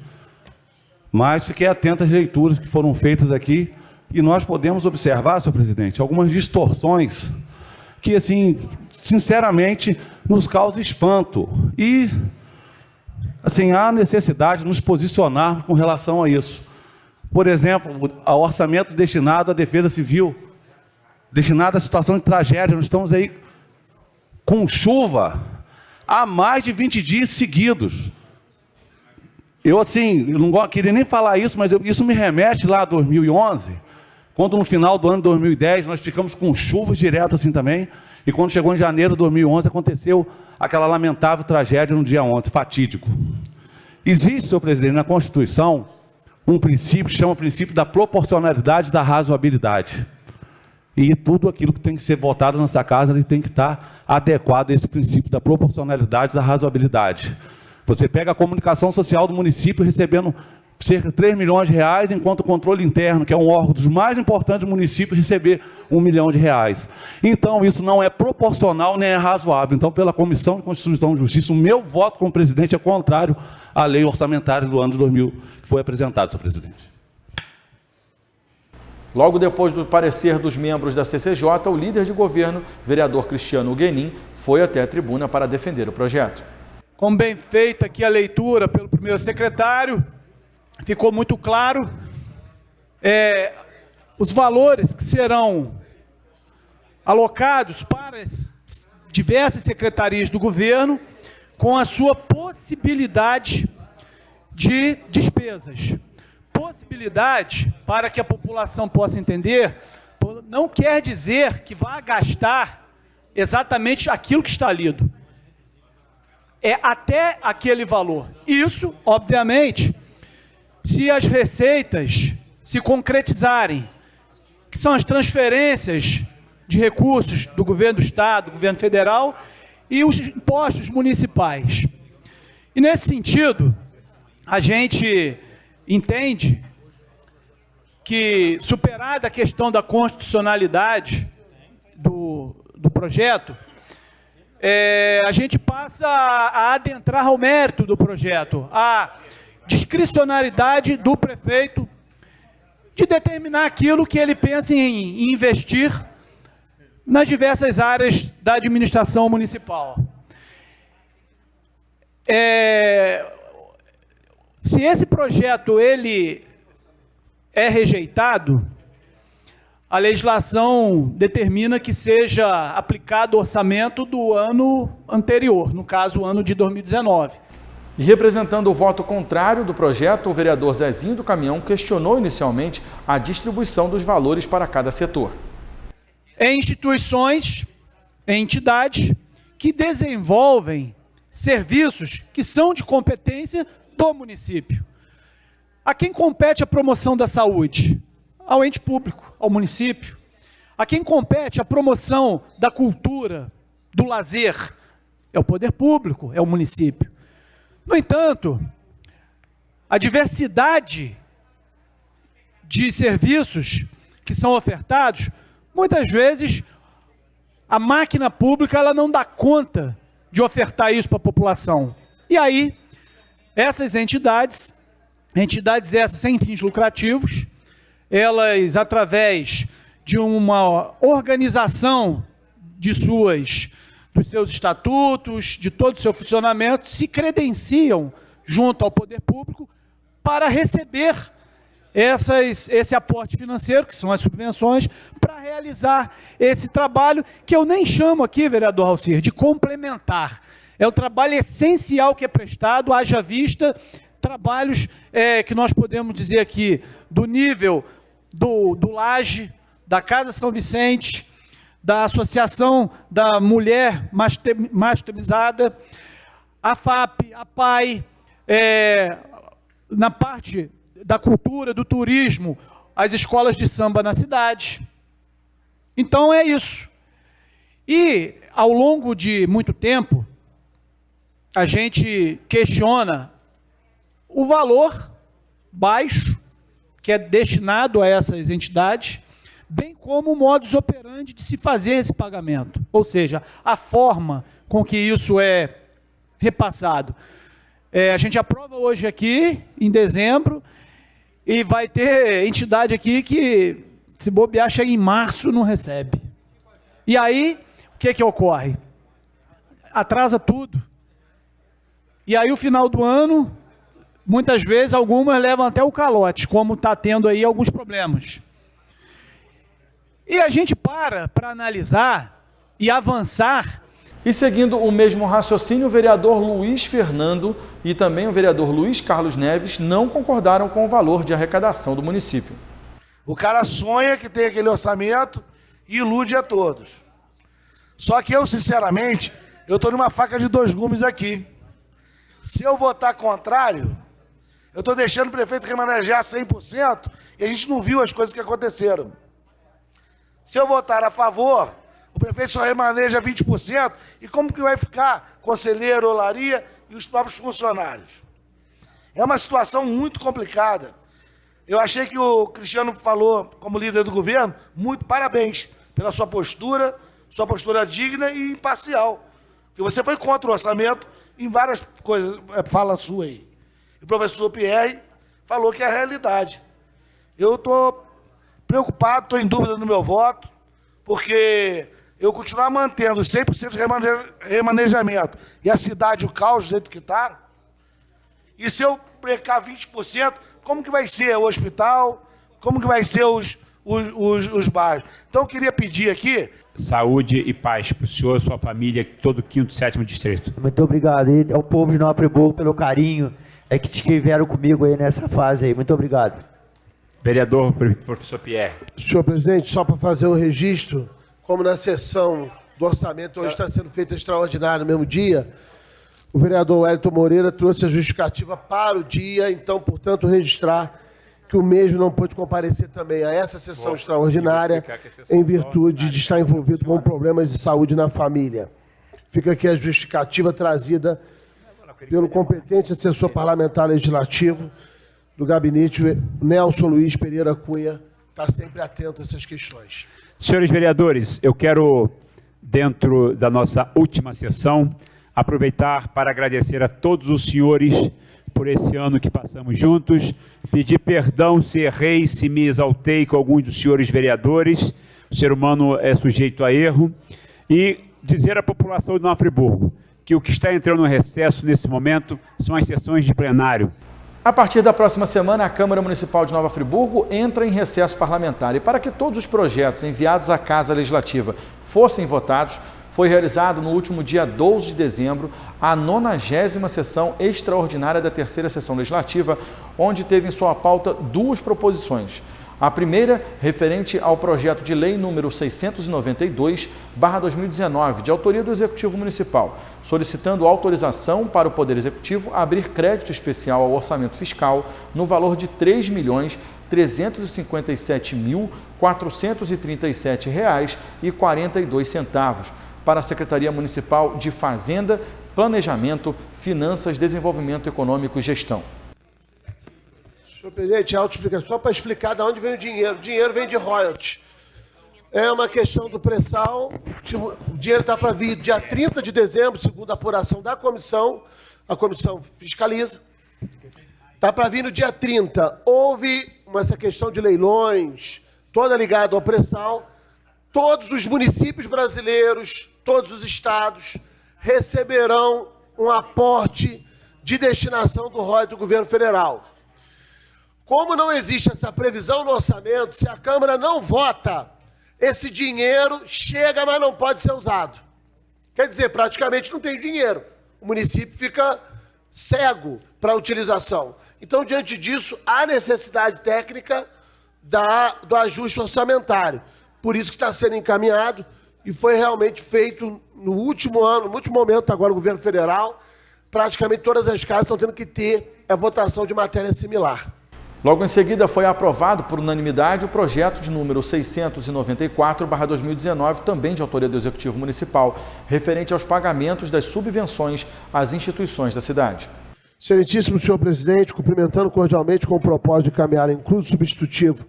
Mas fiquei atento às leituras que foram feitas aqui e nós podemos observar, senhor presidente, algumas distorções que, assim, sinceramente, nos causam espanto. E, assim, há necessidade de nos posicionarmos com relação a isso. Por exemplo, ao orçamento destinado à defesa civil, destinado à situação de tragédia. Nós estamos aí com chuva há mais de 20 dias seguidos. Eu, assim, eu não queria nem falar isso, mas isso me remete lá a 2011, quando no final do ano de 2010 nós ficamos com chuvas direto assim também. E quando chegou em janeiro de 2011, aconteceu aquela lamentável tragédia no dia 11, fatídico. Existe, senhor presidente, na Constituição, um princípio que chama o princípio da proporcionalidade e da razoabilidade. E tudo aquilo que tem que ser votado nessa casa ele tem que estar adequado a esse princípio da proporcionalidade e da razoabilidade. Você pega a comunicação social do município recebendo cerca de 3 milhões de reais, enquanto o controle interno, que é um órgão dos mais importantes do município, receber 1 milhão de reais. Então, isso não é proporcional nem é razoável. Então, pela Comissão de Constituição e Justiça, o meu voto como presidente é contrário à lei orçamentária do ano de 2000, que foi apresentada, senhor presidente. Logo depois do parecer dos membros da CCJ, o líder de governo, vereador Cristiano Guenin, foi até a tribuna para defender o projeto. Como bem feita aqui a leitura pelo primeiro secretário, ficou muito claro os valores que serão alocados para as diversas secretarias do governo, com a sua possibilidade de despesas. Possibilidade, para que a população possa entender, não quer dizer que vá gastar exatamente aquilo que está lido. É até aquele valor. Isso, obviamente, se as receitas se concretizarem, que são as transferências de recursos do governo do Estado, do governo federal e os impostos municipais. E nesse sentido, a gente entende que, superada a questão da constitucionalidade do projeto, a gente passa a adentrar ao mérito do projeto, a discricionariedade do prefeito de determinar aquilo que ele pensa em investir nas diversas áreas da administração municipal. Se esse projeto ele é rejeitado, a legislação determina que seja aplicado o orçamento do ano anterior, no caso, o ano de 2019. E representando o voto contrário do projeto, o vereador Zezinho do Caminhão questionou inicialmente a distribuição dos valores para cada setor. Em instituições, em entidades que desenvolvem serviços que são de competência do município. A quem compete a promoção da saúde? Ao ente público, ao município. A quem compete a promoção da cultura, do lazer? É o poder público, é o município. No entanto, a diversidade de serviços que são ofertados, muitas vezes a máquina pública ela não dá conta de ofertar isso para a população. E aí, essas entidades essas sem fins lucrativos, elas, através de uma organização dos seus estatutos, de todo o seu funcionamento, se credenciam junto ao poder público para receber esse aporte financeiro, que são as subvenções, para realizar esse trabalho, que eu nem chamo aqui, vereador Alcir, de complementar. É o trabalho essencial que é prestado, haja vista trabalhos que nós podemos dizer aqui, do nível do Laje, da Casa São Vicente, da Associação da Mulher Mastemizada, a FAP, a PAI, na parte da cultura, do turismo, as escolas de samba na cidade. Então é isso. E, ao longo de muito tempo, a gente questiona o valor baixo que é destinado a essas entidades, bem como o modus operandi de se fazer esse pagamento, ou seja, a forma com que isso é repassado. A gente aprova hoje aqui, em dezembro, e vai ter entidade aqui que, se bobear, chega em março, não recebe. E aí, o que ocorre? Atrasa tudo. E aí, o final do ano, muitas vezes, algumas levam até o calote, como está tendo aí alguns problemas. E a gente para analisar e avançar. E seguindo o mesmo raciocínio, o vereador Luiz Fernando e também o vereador Luiz Carlos Neves não concordaram com o valor de arrecadação do município. O cara sonha que tem aquele orçamento e ilude a todos. Só que eu, sinceramente, eu estou numa faca de dois gumes aqui. Se eu votar contrário, eu estou deixando o prefeito remanejar 100% e a gente não viu as coisas que aconteceram. Se eu votar a favor, o prefeito só remaneja 20%, e como que vai ficar conselheiro, olaria e os próprios funcionários? É uma situação muito complicada. Eu achei que o Cristiano falou, como líder do governo, muito parabéns pela sua postura digna e imparcial. Porque você foi contra o orçamento em várias coisas, fala sua aí. O professor Pierre falou que é a realidade. Eu estou preocupado, estou em dúvida no meu voto, porque eu continuar mantendo 100% de remanejamento e a cidade, o caos do jeito que está, e se eu precar 20%, como que vai ser o hospital? Como que vai ser os bairros? Então eu queria pedir aqui... Saúde e paz para o senhor, sua família, todo o 5º e 7º distrito. Muito obrigado. E ao povo de Nova Friburgo pelo carinho que estiveram comigo aí nessa fase aí. Muito obrigado. Vereador, professor Pierre. Senhor presidente, só para fazer um registro, como na sessão do orçamento hoje está sendo feita extraordinária no mesmo dia, o vereador Wellington Moreira trouxe a justificativa para o dia, então, portanto, registrar que o mesmo não pôde comparecer também a essa sessão extraordinária em virtude de estar envolvido com problemas de saúde na família. Fica aqui a justificativa trazida pelo competente assessor parlamentar legislativo do gabinete, Nelson Luiz Pereira Cunha, está sempre atento a essas questões. Senhores vereadores, eu quero, dentro da nossa última sessão, aproveitar para agradecer a todos os senhores por esse ano que passamos juntos, pedir perdão se errei, se me exaltei com alguns dos senhores vereadores, o ser humano é sujeito a erro, e dizer à população de Nova Friburgo que o que está entrando no recesso nesse momento são as sessões de plenário. A partir da próxima semana, a Câmara Municipal de Nova Friburgo entra em recesso parlamentar, e para que todos os projetos enviados à Casa Legislativa fossem votados, foi realizado no último dia 12 de dezembro a 90ª sessão extraordinária da 3ª Sessão Legislativa, onde teve em sua pauta duas proposições. A primeira, referente ao projeto de lei número 692/2019, de autoria do Executivo Municipal, solicitando autorização para o Poder Executivo abrir crédito especial ao orçamento fiscal no valor de R$ 3.357.437,42 para a Secretaria Municipal de Fazenda, Planejamento, Finanças, Desenvolvimento Econômico e Gestão. Senhor presidente, autoexplicação, só para explicar de onde vem o dinheiro. O dinheiro vem de royalties. É uma questão do pré-sal. O dinheiro está para vir dia 30 de dezembro, segundo a apuração da comissão. A comissão fiscaliza. Está para vir no dia 30. Houve essa questão de leilões, toda ligada ao pré-sal. Todos os municípios brasileiros, todos os estados, receberão um aporte de destinação do royalties do governo federal. Como não existe essa previsão no orçamento, se a Câmara não vota, esse dinheiro chega, mas não pode ser usado. Quer dizer, praticamente não tem dinheiro. O município fica cego para a utilização. Então, diante disso, há necessidade técnica do ajuste orçamentário. Por isso que está sendo encaminhado e foi realmente feito no último ano, no último momento agora, o governo federal, praticamente todas as casas estão tendo que ter a votação de matéria similar. Logo em seguida, foi aprovado por unanimidade o projeto de número 694/2019, também de autoria do Executivo Municipal, referente aos pagamentos das subvenções às instituições da cidade. Excelentíssimo senhor presidente, cumprimentando cordialmente com o propósito de caminhar incluso substitutivo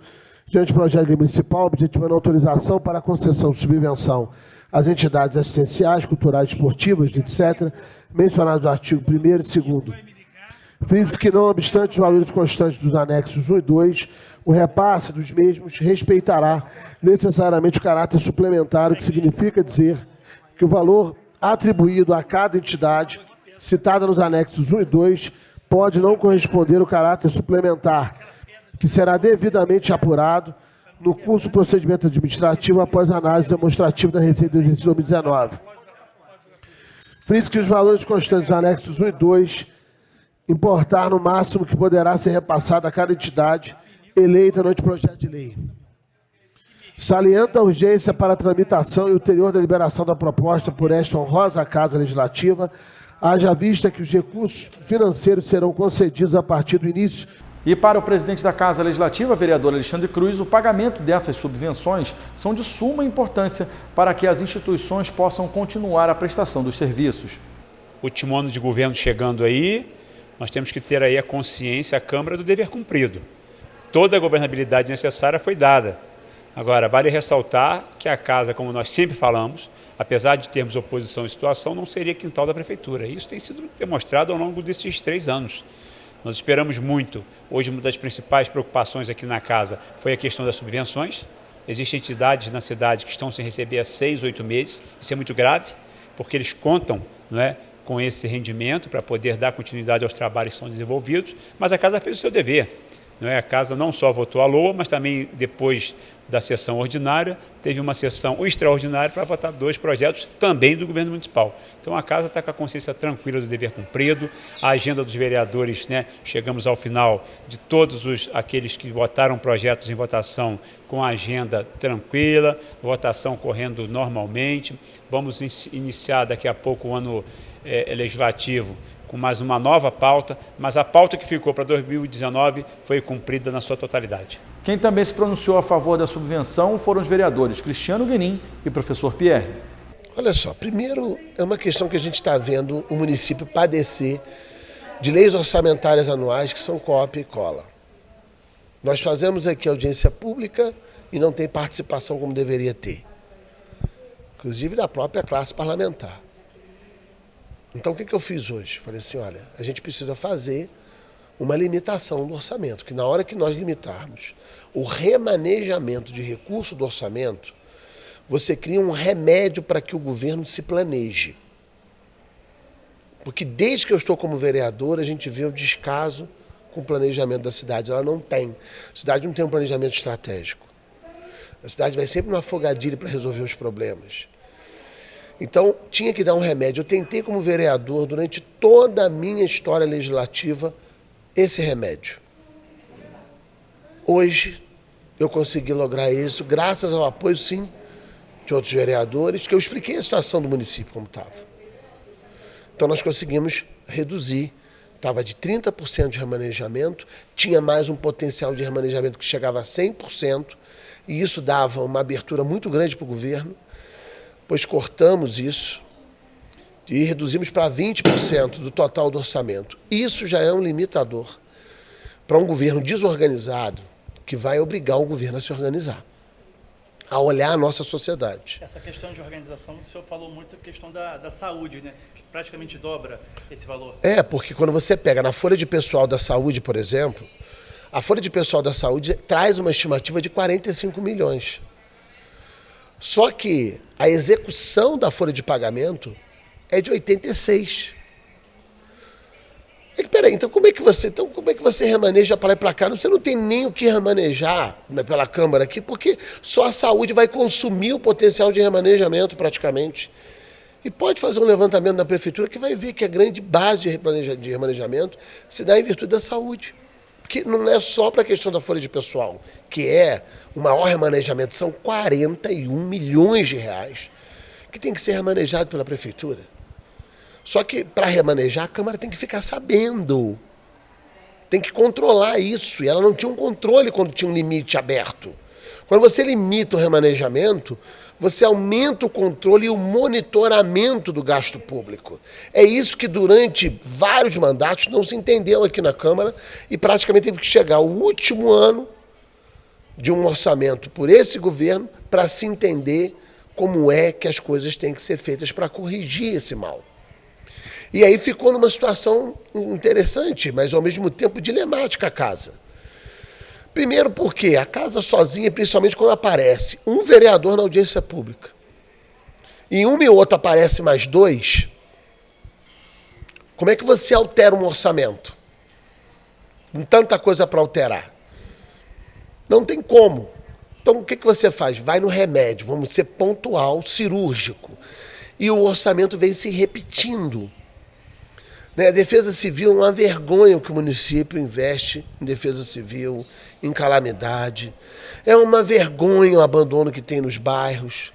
diante do projeto de lei municipal, objetivando a autorização para a concessão de subvenção às entidades assistenciais, culturais, esportivas, etc., mencionados no artigo 1º e 2º. Frisa que, não obstante os valores constantes dos anexos 1 e 2, o repasse dos mesmos respeitará necessariamente o caráter suplementar, o que significa dizer que o valor atribuído a cada entidade, citada nos anexos 1 e 2, pode não corresponder ao caráter suplementar, que será devidamente apurado no curso do procedimento administrativo após análise demonstrativa da receita do exercício 2019. Frisa que os valores constantes dos anexos 1 e 2 importar no máximo que poderá ser repassado a cada entidade eleita no anteprojeto de lei. Salienta a urgência para a tramitação e ulterior deliberação da proposta por esta honrosa Casa Legislativa, haja vista que os recursos financeiros serão concedidos a partir do início. E para o presidente da Casa Legislativa, vereador Alexandre Cruz, o pagamento dessas subvenções são de suma importância para que as instituições possam continuar a prestação dos serviços. Último ano de governo chegando aí, nós temos que ter aí a consciência, a Câmara, do dever cumprido. Toda a governabilidade necessária foi dada. Agora, vale ressaltar que a Casa, como nós sempre falamos, apesar de termos oposição em situação, não seria quintal da Prefeitura. Isso tem sido demonstrado ao longo desses 3 anos. Nós esperamos muito. Hoje, uma das principais preocupações aqui na Casa foi a questão das subvenções. Existem entidades na cidade que estão sem receber há 6, 8 meses. Isso é muito grave, porque eles contam, não é, com esse rendimento para poder dar continuidade aos trabalhos que são desenvolvidos, mas a Casa fez o seu dever. Não é? A Casa não só votou a LOA, mas também, depois da sessão ordinária, teve uma sessão extraordinária para votar 2 projetos também do governo municipal. Então a Casa está com a consciência tranquila do dever cumprido, a agenda dos vereadores, né, chegamos ao final de todos aqueles que votaram projetos em votação com a agenda tranquila, votação correndo normalmente. Vamos iniciar daqui a pouco o ano legislativo com mais uma nova pauta, mas a pauta que ficou para 2019 foi cumprida na sua totalidade. Quem também se pronunciou a favor da subvenção foram os vereadores Cristiano Guenin e professor Pierre. Olha só, primeiro é uma questão que a gente está vendo o município padecer de leis orçamentárias anuais que são cópia e cola. Nós fazemos aqui audiência pública e não tem participação como deveria ter, inclusive da própria classe parlamentar. Então, o que eu fiz hoje? Falei assim, olha, a gente precisa fazer uma limitação do orçamento, que na hora que nós limitarmos o remanejamento de recurso do orçamento, você cria um remédio para que o governo se planeje. Porque desde que eu estou como vereador, a gente vê o descaso com o planejamento da cidade. Ela não tem. A cidade não tem um planejamento estratégico. A cidade vai sempre numa afogadilha para resolver os problemas. Então, tinha que dar um remédio. Eu tentei, como vereador, durante toda a minha história legislativa, esse remédio. Hoje, eu consegui lograr isso, graças ao apoio, sim, de outros vereadores, que eu expliquei a situação do município como estava. Então, nós conseguimos reduzir. Estava de 30% de remanejamento, tinha mais um potencial de remanejamento que chegava a 100%, e isso dava uma abertura muito grande para o governo. Pois cortamos isso e reduzimos para 20% do total do orçamento. Isso já é um limitador para um governo desorganizado que vai obrigar o governo a se organizar, a olhar a nossa sociedade. Essa questão de organização, o senhor falou muito da questão da saúde, né? Que praticamente dobra esse valor. É, porque quando você pega na folha de pessoal da saúde, por exemplo, a folha de pessoal da saúde traz uma estimativa de 45 milhões. Só que a execução da folha de pagamento é de 86. Peraí, então como é que você remaneja para lá e para cá? Você não tem nem o que remanejar pela Câmara aqui, porque só a saúde vai consumir o potencial de remanejamento praticamente. E pode fazer um levantamento na Prefeitura que vai ver que a grande base de remanejamento se dá em virtude da saúde. Porque não é só para a questão da folha de pessoal, que é o maior remanejamento, são 41 milhões de reais que tem que ser remanejado pela Prefeitura. Só que para remanejar, a Câmara tem que ficar sabendo, tem que controlar isso, e ela não tinha um controle quando tinha um limite aberto. Quando você limita o remanejamento, você aumenta o controle e o monitoramento do gasto público. É isso que durante vários mandatos não se entendeu aqui na Câmara e praticamente teve que chegar ao último ano de um orçamento por esse governo para se entender como é que as coisas têm que ser feitas para corrigir esse mal. E aí ficou numa situação interessante, mas ao mesmo tempo dilemática a Casa. Primeiro porque a Casa sozinha, principalmente quando aparece um vereador na audiência pública, e uma e outra aparece mais 2, como é que você altera um orçamento? Com tanta coisa para alterar. Não tem como. Então o que você faz? Vai no remédio, vamos ser pontual, cirúrgico. E o orçamento vem se repetindo. A Defesa Civil é uma vergonha o que o município investe em Defesa Civil, em calamidade. É uma vergonha o abandono que tem nos bairros.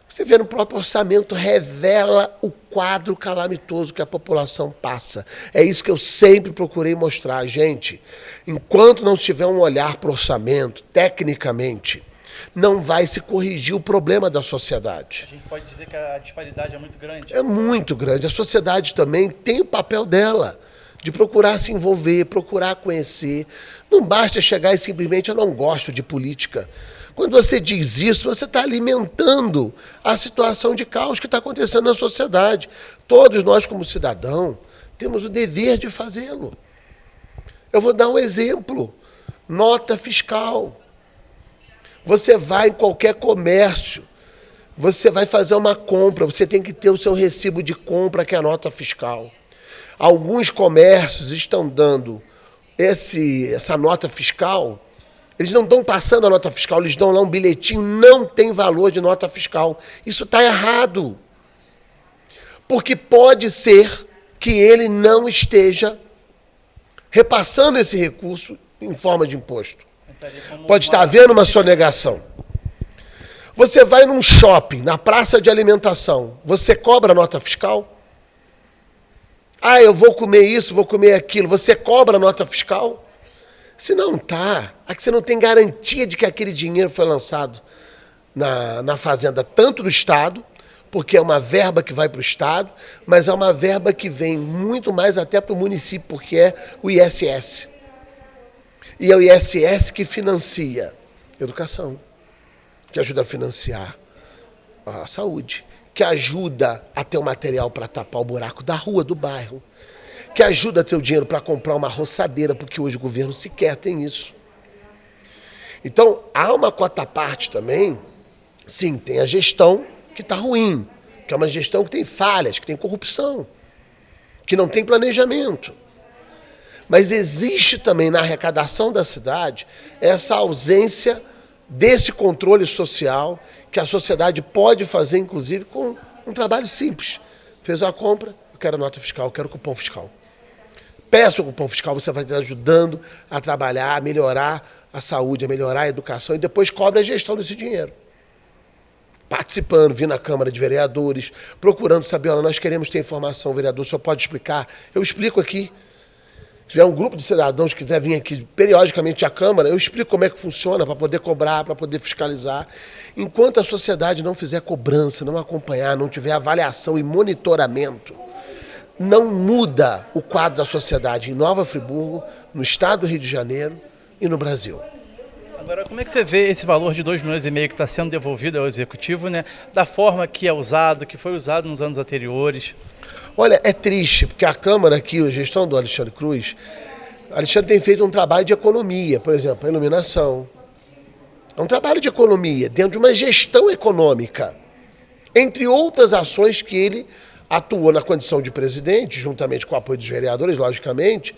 Você vê no próprio orçamento, revela o quadro calamitoso que a população passa. É isso que eu sempre procurei mostrar. Gente, enquanto não tiver um olhar para o orçamento, tecnicamente, não vai se corrigir o problema da sociedade. A gente pode dizer que a disparidade é muito grande. É muito grande. A sociedade também tem o papel dela, de procurar se envolver, procurar conhecer. Não basta chegar e simplesmente eu não gosto de política. Quando você diz isso, você está alimentando a situação de caos que está acontecendo na sociedade. Todos nós, como cidadão, temos o dever de fazê-lo. Eu vou dar um exemplo. Nota fiscal. Você vai em qualquer comércio, você vai fazer uma compra, você tem que ter o seu recibo de compra, que é a nota fiscal. Alguns comércios estão dando essa nota fiscal, eles não estão passando a nota fiscal, eles dão lá um bilhetinho, não tem valor de nota fiscal. Isso está errado. Porque pode ser que ele não esteja repassando esse recurso em forma de imposto. Pode estar havendo uma sonegação. Você vai num shopping, na praça de alimentação, você cobra nota fiscal? Ah, eu vou comer isso, vou comer aquilo. Você cobra nota fiscal? Se não está, aqui você não tem garantia de que aquele dinheiro foi lançado na fazenda, tanto do Estado, porque é uma verba que vai para o Estado, mas é uma verba que vem muito mais até para o município, porque é o ISS. E é o ISS que financia educação, que ajuda a financiar a saúde, que ajuda a ter o material para tapar o buraco da rua, do bairro, que ajuda a ter o dinheiro para comprar uma roçadeira, porque hoje o governo sequer tem isso. Então, há uma cota à parte também, sim, tem a gestão que está ruim, que é uma gestão que tem falhas, que tem corrupção, que não tem planejamento. Mas existe também na arrecadação da cidade essa ausência desse controle social que a sociedade pode fazer, inclusive, com um trabalho simples. Fez uma compra, eu quero nota fiscal, eu quero cupom fiscal. Peça o cupom fiscal, você vai estar ajudando a trabalhar, a melhorar a saúde, a melhorar a educação e depois cobra a gestão desse dinheiro. Participando, vindo na Câmara de Vereadores, procurando saber, olha, nós queremos ter informação, vereador, o senhor pode explicar? Eu explico aqui. Se tiver um grupo de cidadãos que quiser vir aqui periodicamente à Câmara, eu explico como é que funciona para poder cobrar, para poder fiscalizar. Enquanto a sociedade não fizer cobrança, não acompanhar, não tiver avaliação e monitoramento, não muda o quadro da sociedade em Nova Friburgo, no estado do Rio de Janeiro e no Brasil. Agora, como é que você vê esse valor de 2,5 milhões que está sendo devolvido ao Executivo, né, da forma que é usado, que foi usado nos anos anteriores? Olha, é triste, porque a Câmara aqui, a gestão do Alexandre Cruz, Alexandre tem feito um trabalho de economia, por exemplo, a iluminação. É um trabalho de economia, dentro de uma gestão econômica, entre outras ações que ele atuou na condição de presidente, juntamente com o apoio dos vereadores, logicamente,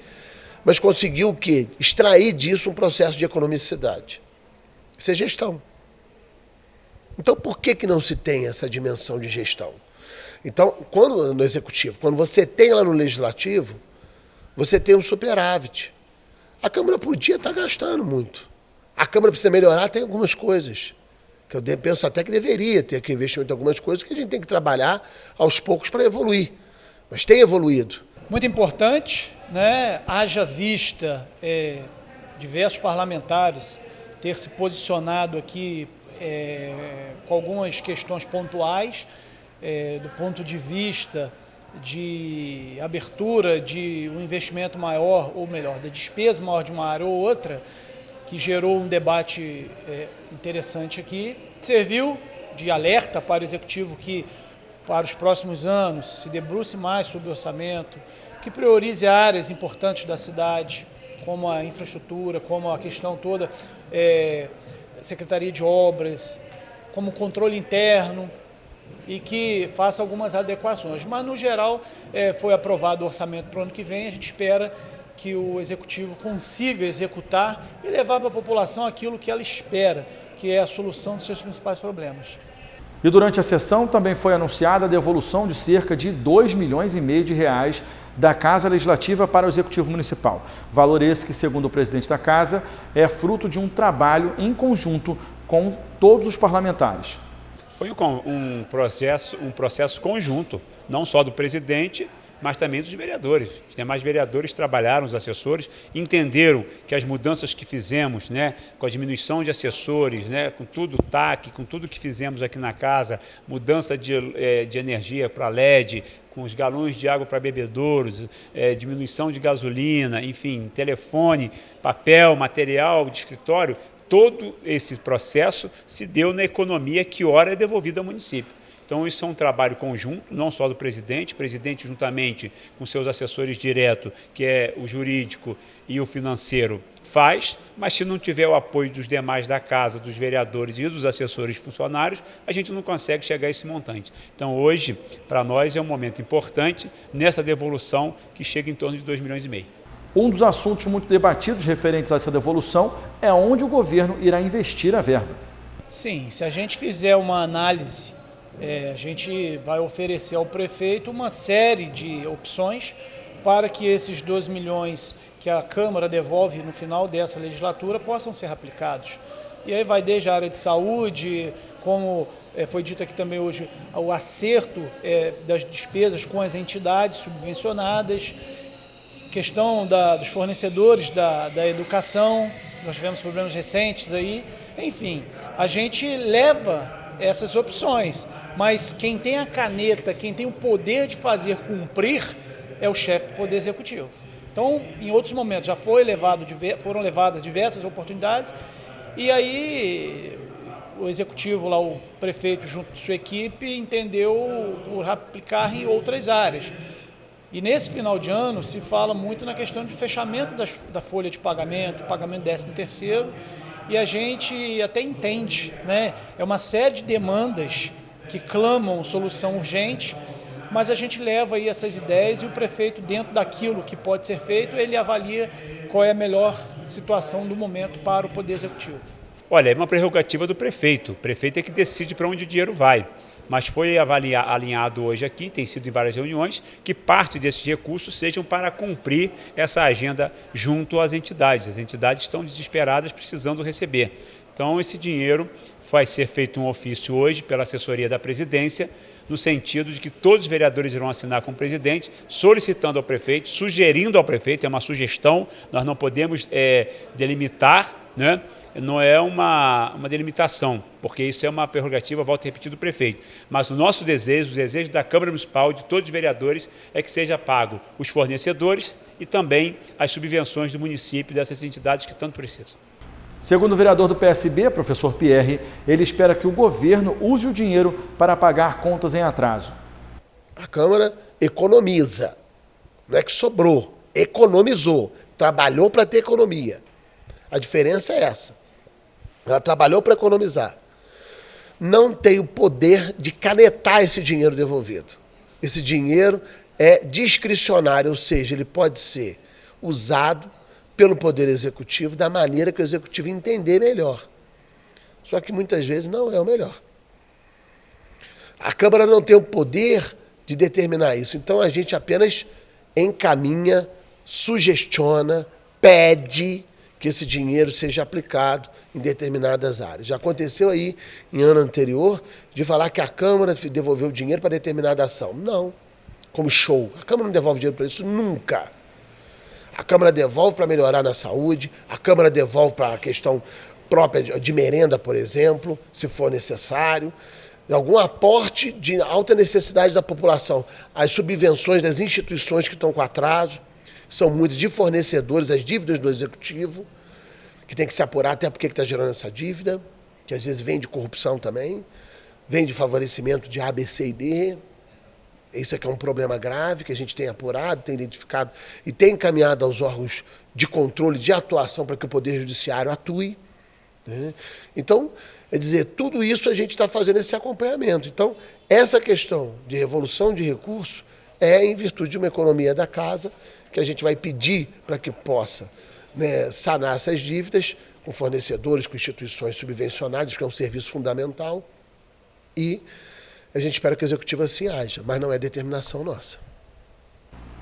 mas conseguiu o quê? Extrair disso um processo de economicidade. Isso é gestão. Então, por que não se tem essa dimensão de gestão? Então, quando no Executivo, quando você tem lá no Legislativo, você tem um superávit. A Câmara podia estar gastando muito. A Câmara precisa melhorar, tem algumas coisas. Que eu penso até que deveria ter aqui investimento em algumas coisas que a gente tem que trabalhar aos poucos para evoluir. Mas tem evoluído. Muito importante, né? Haja vista diversos parlamentares ter se posicionado aqui com algumas questões pontuais, do ponto de vista de abertura de um investimento maior, ou melhor, da despesa maior de uma área ou outra, que gerou um debate interessante aqui. Serviu de alerta para o Executivo que, para os próximos anos, se debruce mais sobre o orçamento, que priorize áreas importantes da cidade, como a infraestrutura, como a questão toda, Secretaria de Obras, como controle interno, e que faça algumas adequações. Mas, no geral, foi aprovado o orçamento para o ano que vem. A gente espera que o Executivo consiga executar e levar para a população aquilo que ela espera, que é a solução dos seus principais problemas. E durante a sessão também foi anunciada a devolução de cerca de 2,5 milhões de reais da Casa Legislativa para o Executivo Municipal. Valor esse que, segundo o presidente da Casa, é fruto de um trabalho em conjunto com todos os parlamentares. Foi um processo conjunto, não só do presidente, mas também dos vereadores. Os demais vereadores trabalharam, os assessores, entenderam que as mudanças que fizemos, né, com a diminuição de assessores, né, com tudo o TAC, com tudo que fizemos aqui na casa, mudança de energia para LED, com os galões de água para bebedouros, diminuição de gasolina, enfim, telefone, papel, material de escritório, todo esse processo se deu na economia que ora é devolvida ao município. Então, isso é um trabalho conjunto, não só do presidente, juntamente com seus assessores diretos, que é o jurídico e o financeiro, faz, mas se não tiver o apoio dos demais da casa, dos vereadores e dos assessores funcionários, a gente não consegue chegar a esse montante. Então, hoje, para nós, é um momento importante nessa devolução que chega em torno de 2,5 milhões. Um dos assuntos muito debatidos referentes a essa devolução é onde o governo irá investir a verba. Sim, se a gente fizer uma análise, a gente vai oferecer ao prefeito uma série de opções para que esses 2 milhões que a Câmara devolve no final dessa legislatura possam ser aplicados. E aí vai desde a área de saúde, como foi dito aqui também hoje, o acerto das despesas com as entidades subvencionadas, questão dos fornecedores da educação, nós tivemos problemas recentes aí, enfim, a gente leva essas opções, mas quem tem a caneta, quem tem o poder de fazer cumprir é o chefe do Poder Executivo. Então, em outros momentos já foram levadas diversas oportunidades e aí o Executivo, lá, o prefeito junto de sua equipe, entendeu por aplicar em outras áreas. E nesse final de ano se fala muito na questão de fechamento da folha de pagamento, pagamento 13º, e a gente até entende, né? É uma série de demandas que clamam solução urgente, mas a gente leva aí essas ideias e o prefeito, dentro daquilo que pode ser feito, ele avalia qual é a melhor situação do momento para o Poder Executivo. Olha, é uma prerrogativa do prefeito. O prefeito é que decide para onde o dinheiro vai. Mas foi alinhado hoje aqui, tem sido em várias reuniões, que parte desses recursos sejam para cumprir essa agenda junto às entidades. As entidades estão desesperadas, precisando receber. Então, esse dinheiro vai ser feito um ofício hoje pela assessoria da presidência, no sentido de que todos os vereadores irão assinar com o presidente, solicitando ao prefeito, sugerindo ao prefeito, é uma sugestão, nós não podemos delimitar, né? Não é uma delimitação, porque isso é uma prerrogativa, volto a repetir, do prefeito. Mas o nosso desejo, o desejo da Câmara Municipal, de todos os vereadores, é que seja pago os fornecedores e também as subvenções do município, dessas entidades que tanto precisam. Segundo o vereador do PSB, professor Pierre, ele espera que o governo use o dinheiro para pagar contas em atraso. A Câmara economiza, não é que sobrou, economizou, trabalhou para ter economia. A diferença é essa. Ela trabalhou para economizar. Não tem o poder de canetar esse dinheiro devolvido. Esse dinheiro é discricionário, ou seja, ele pode ser usado pelo Poder Executivo da maneira que o Executivo entender melhor. Só que muitas vezes não é o melhor. A Câmara não tem o poder de determinar isso. Então a gente apenas encaminha, sugestiona, pede que esse dinheiro seja aplicado em determinadas áreas. Já aconteceu aí, em ano anterior, de falar que a Câmara devolveu o dinheiro para determinada ação. Não, como show. A Câmara não devolve dinheiro para isso nunca. A Câmara devolve para melhorar na saúde, a Câmara devolve para a questão própria de merenda, por exemplo, se for necessário, algum aporte de alta necessidade da população. As subvenções das instituições que estão com atraso, são muitas, de fornecedores, as dívidas do Executivo, que tem que se apurar até porque está gerando essa dívida, que às vezes vem de corrupção também, vem de favorecimento de A, B, C e D. Isso aqui é um problema grave que a gente tem apurado, tem identificado e tem encaminhado aos órgãos de controle, de atuação, para que o Poder Judiciário atue, né? Então, é dizer, tudo isso a gente está fazendo esse acompanhamento. Então, essa questão de revolução de recursos é em virtude de uma economia da casa, que a gente vai pedir para que possa, né, sanar essas dívidas com fornecedores, com instituições subvencionadas, que é um serviço fundamental, e a gente espera que o Executivo assim haja, mas não é determinação nossa.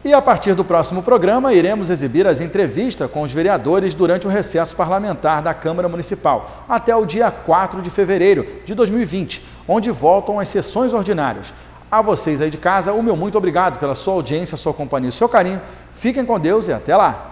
E a partir do próximo programa, iremos exibir as entrevistas com os vereadores durante o recesso parlamentar da Câmara Municipal, até o dia 4 de fevereiro de 2020, onde voltam as sessões ordinárias. A vocês aí de casa, o meu muito obrigado pela sua audiência, sua companhia e seu carinho. Fiquem com Deus e até lá!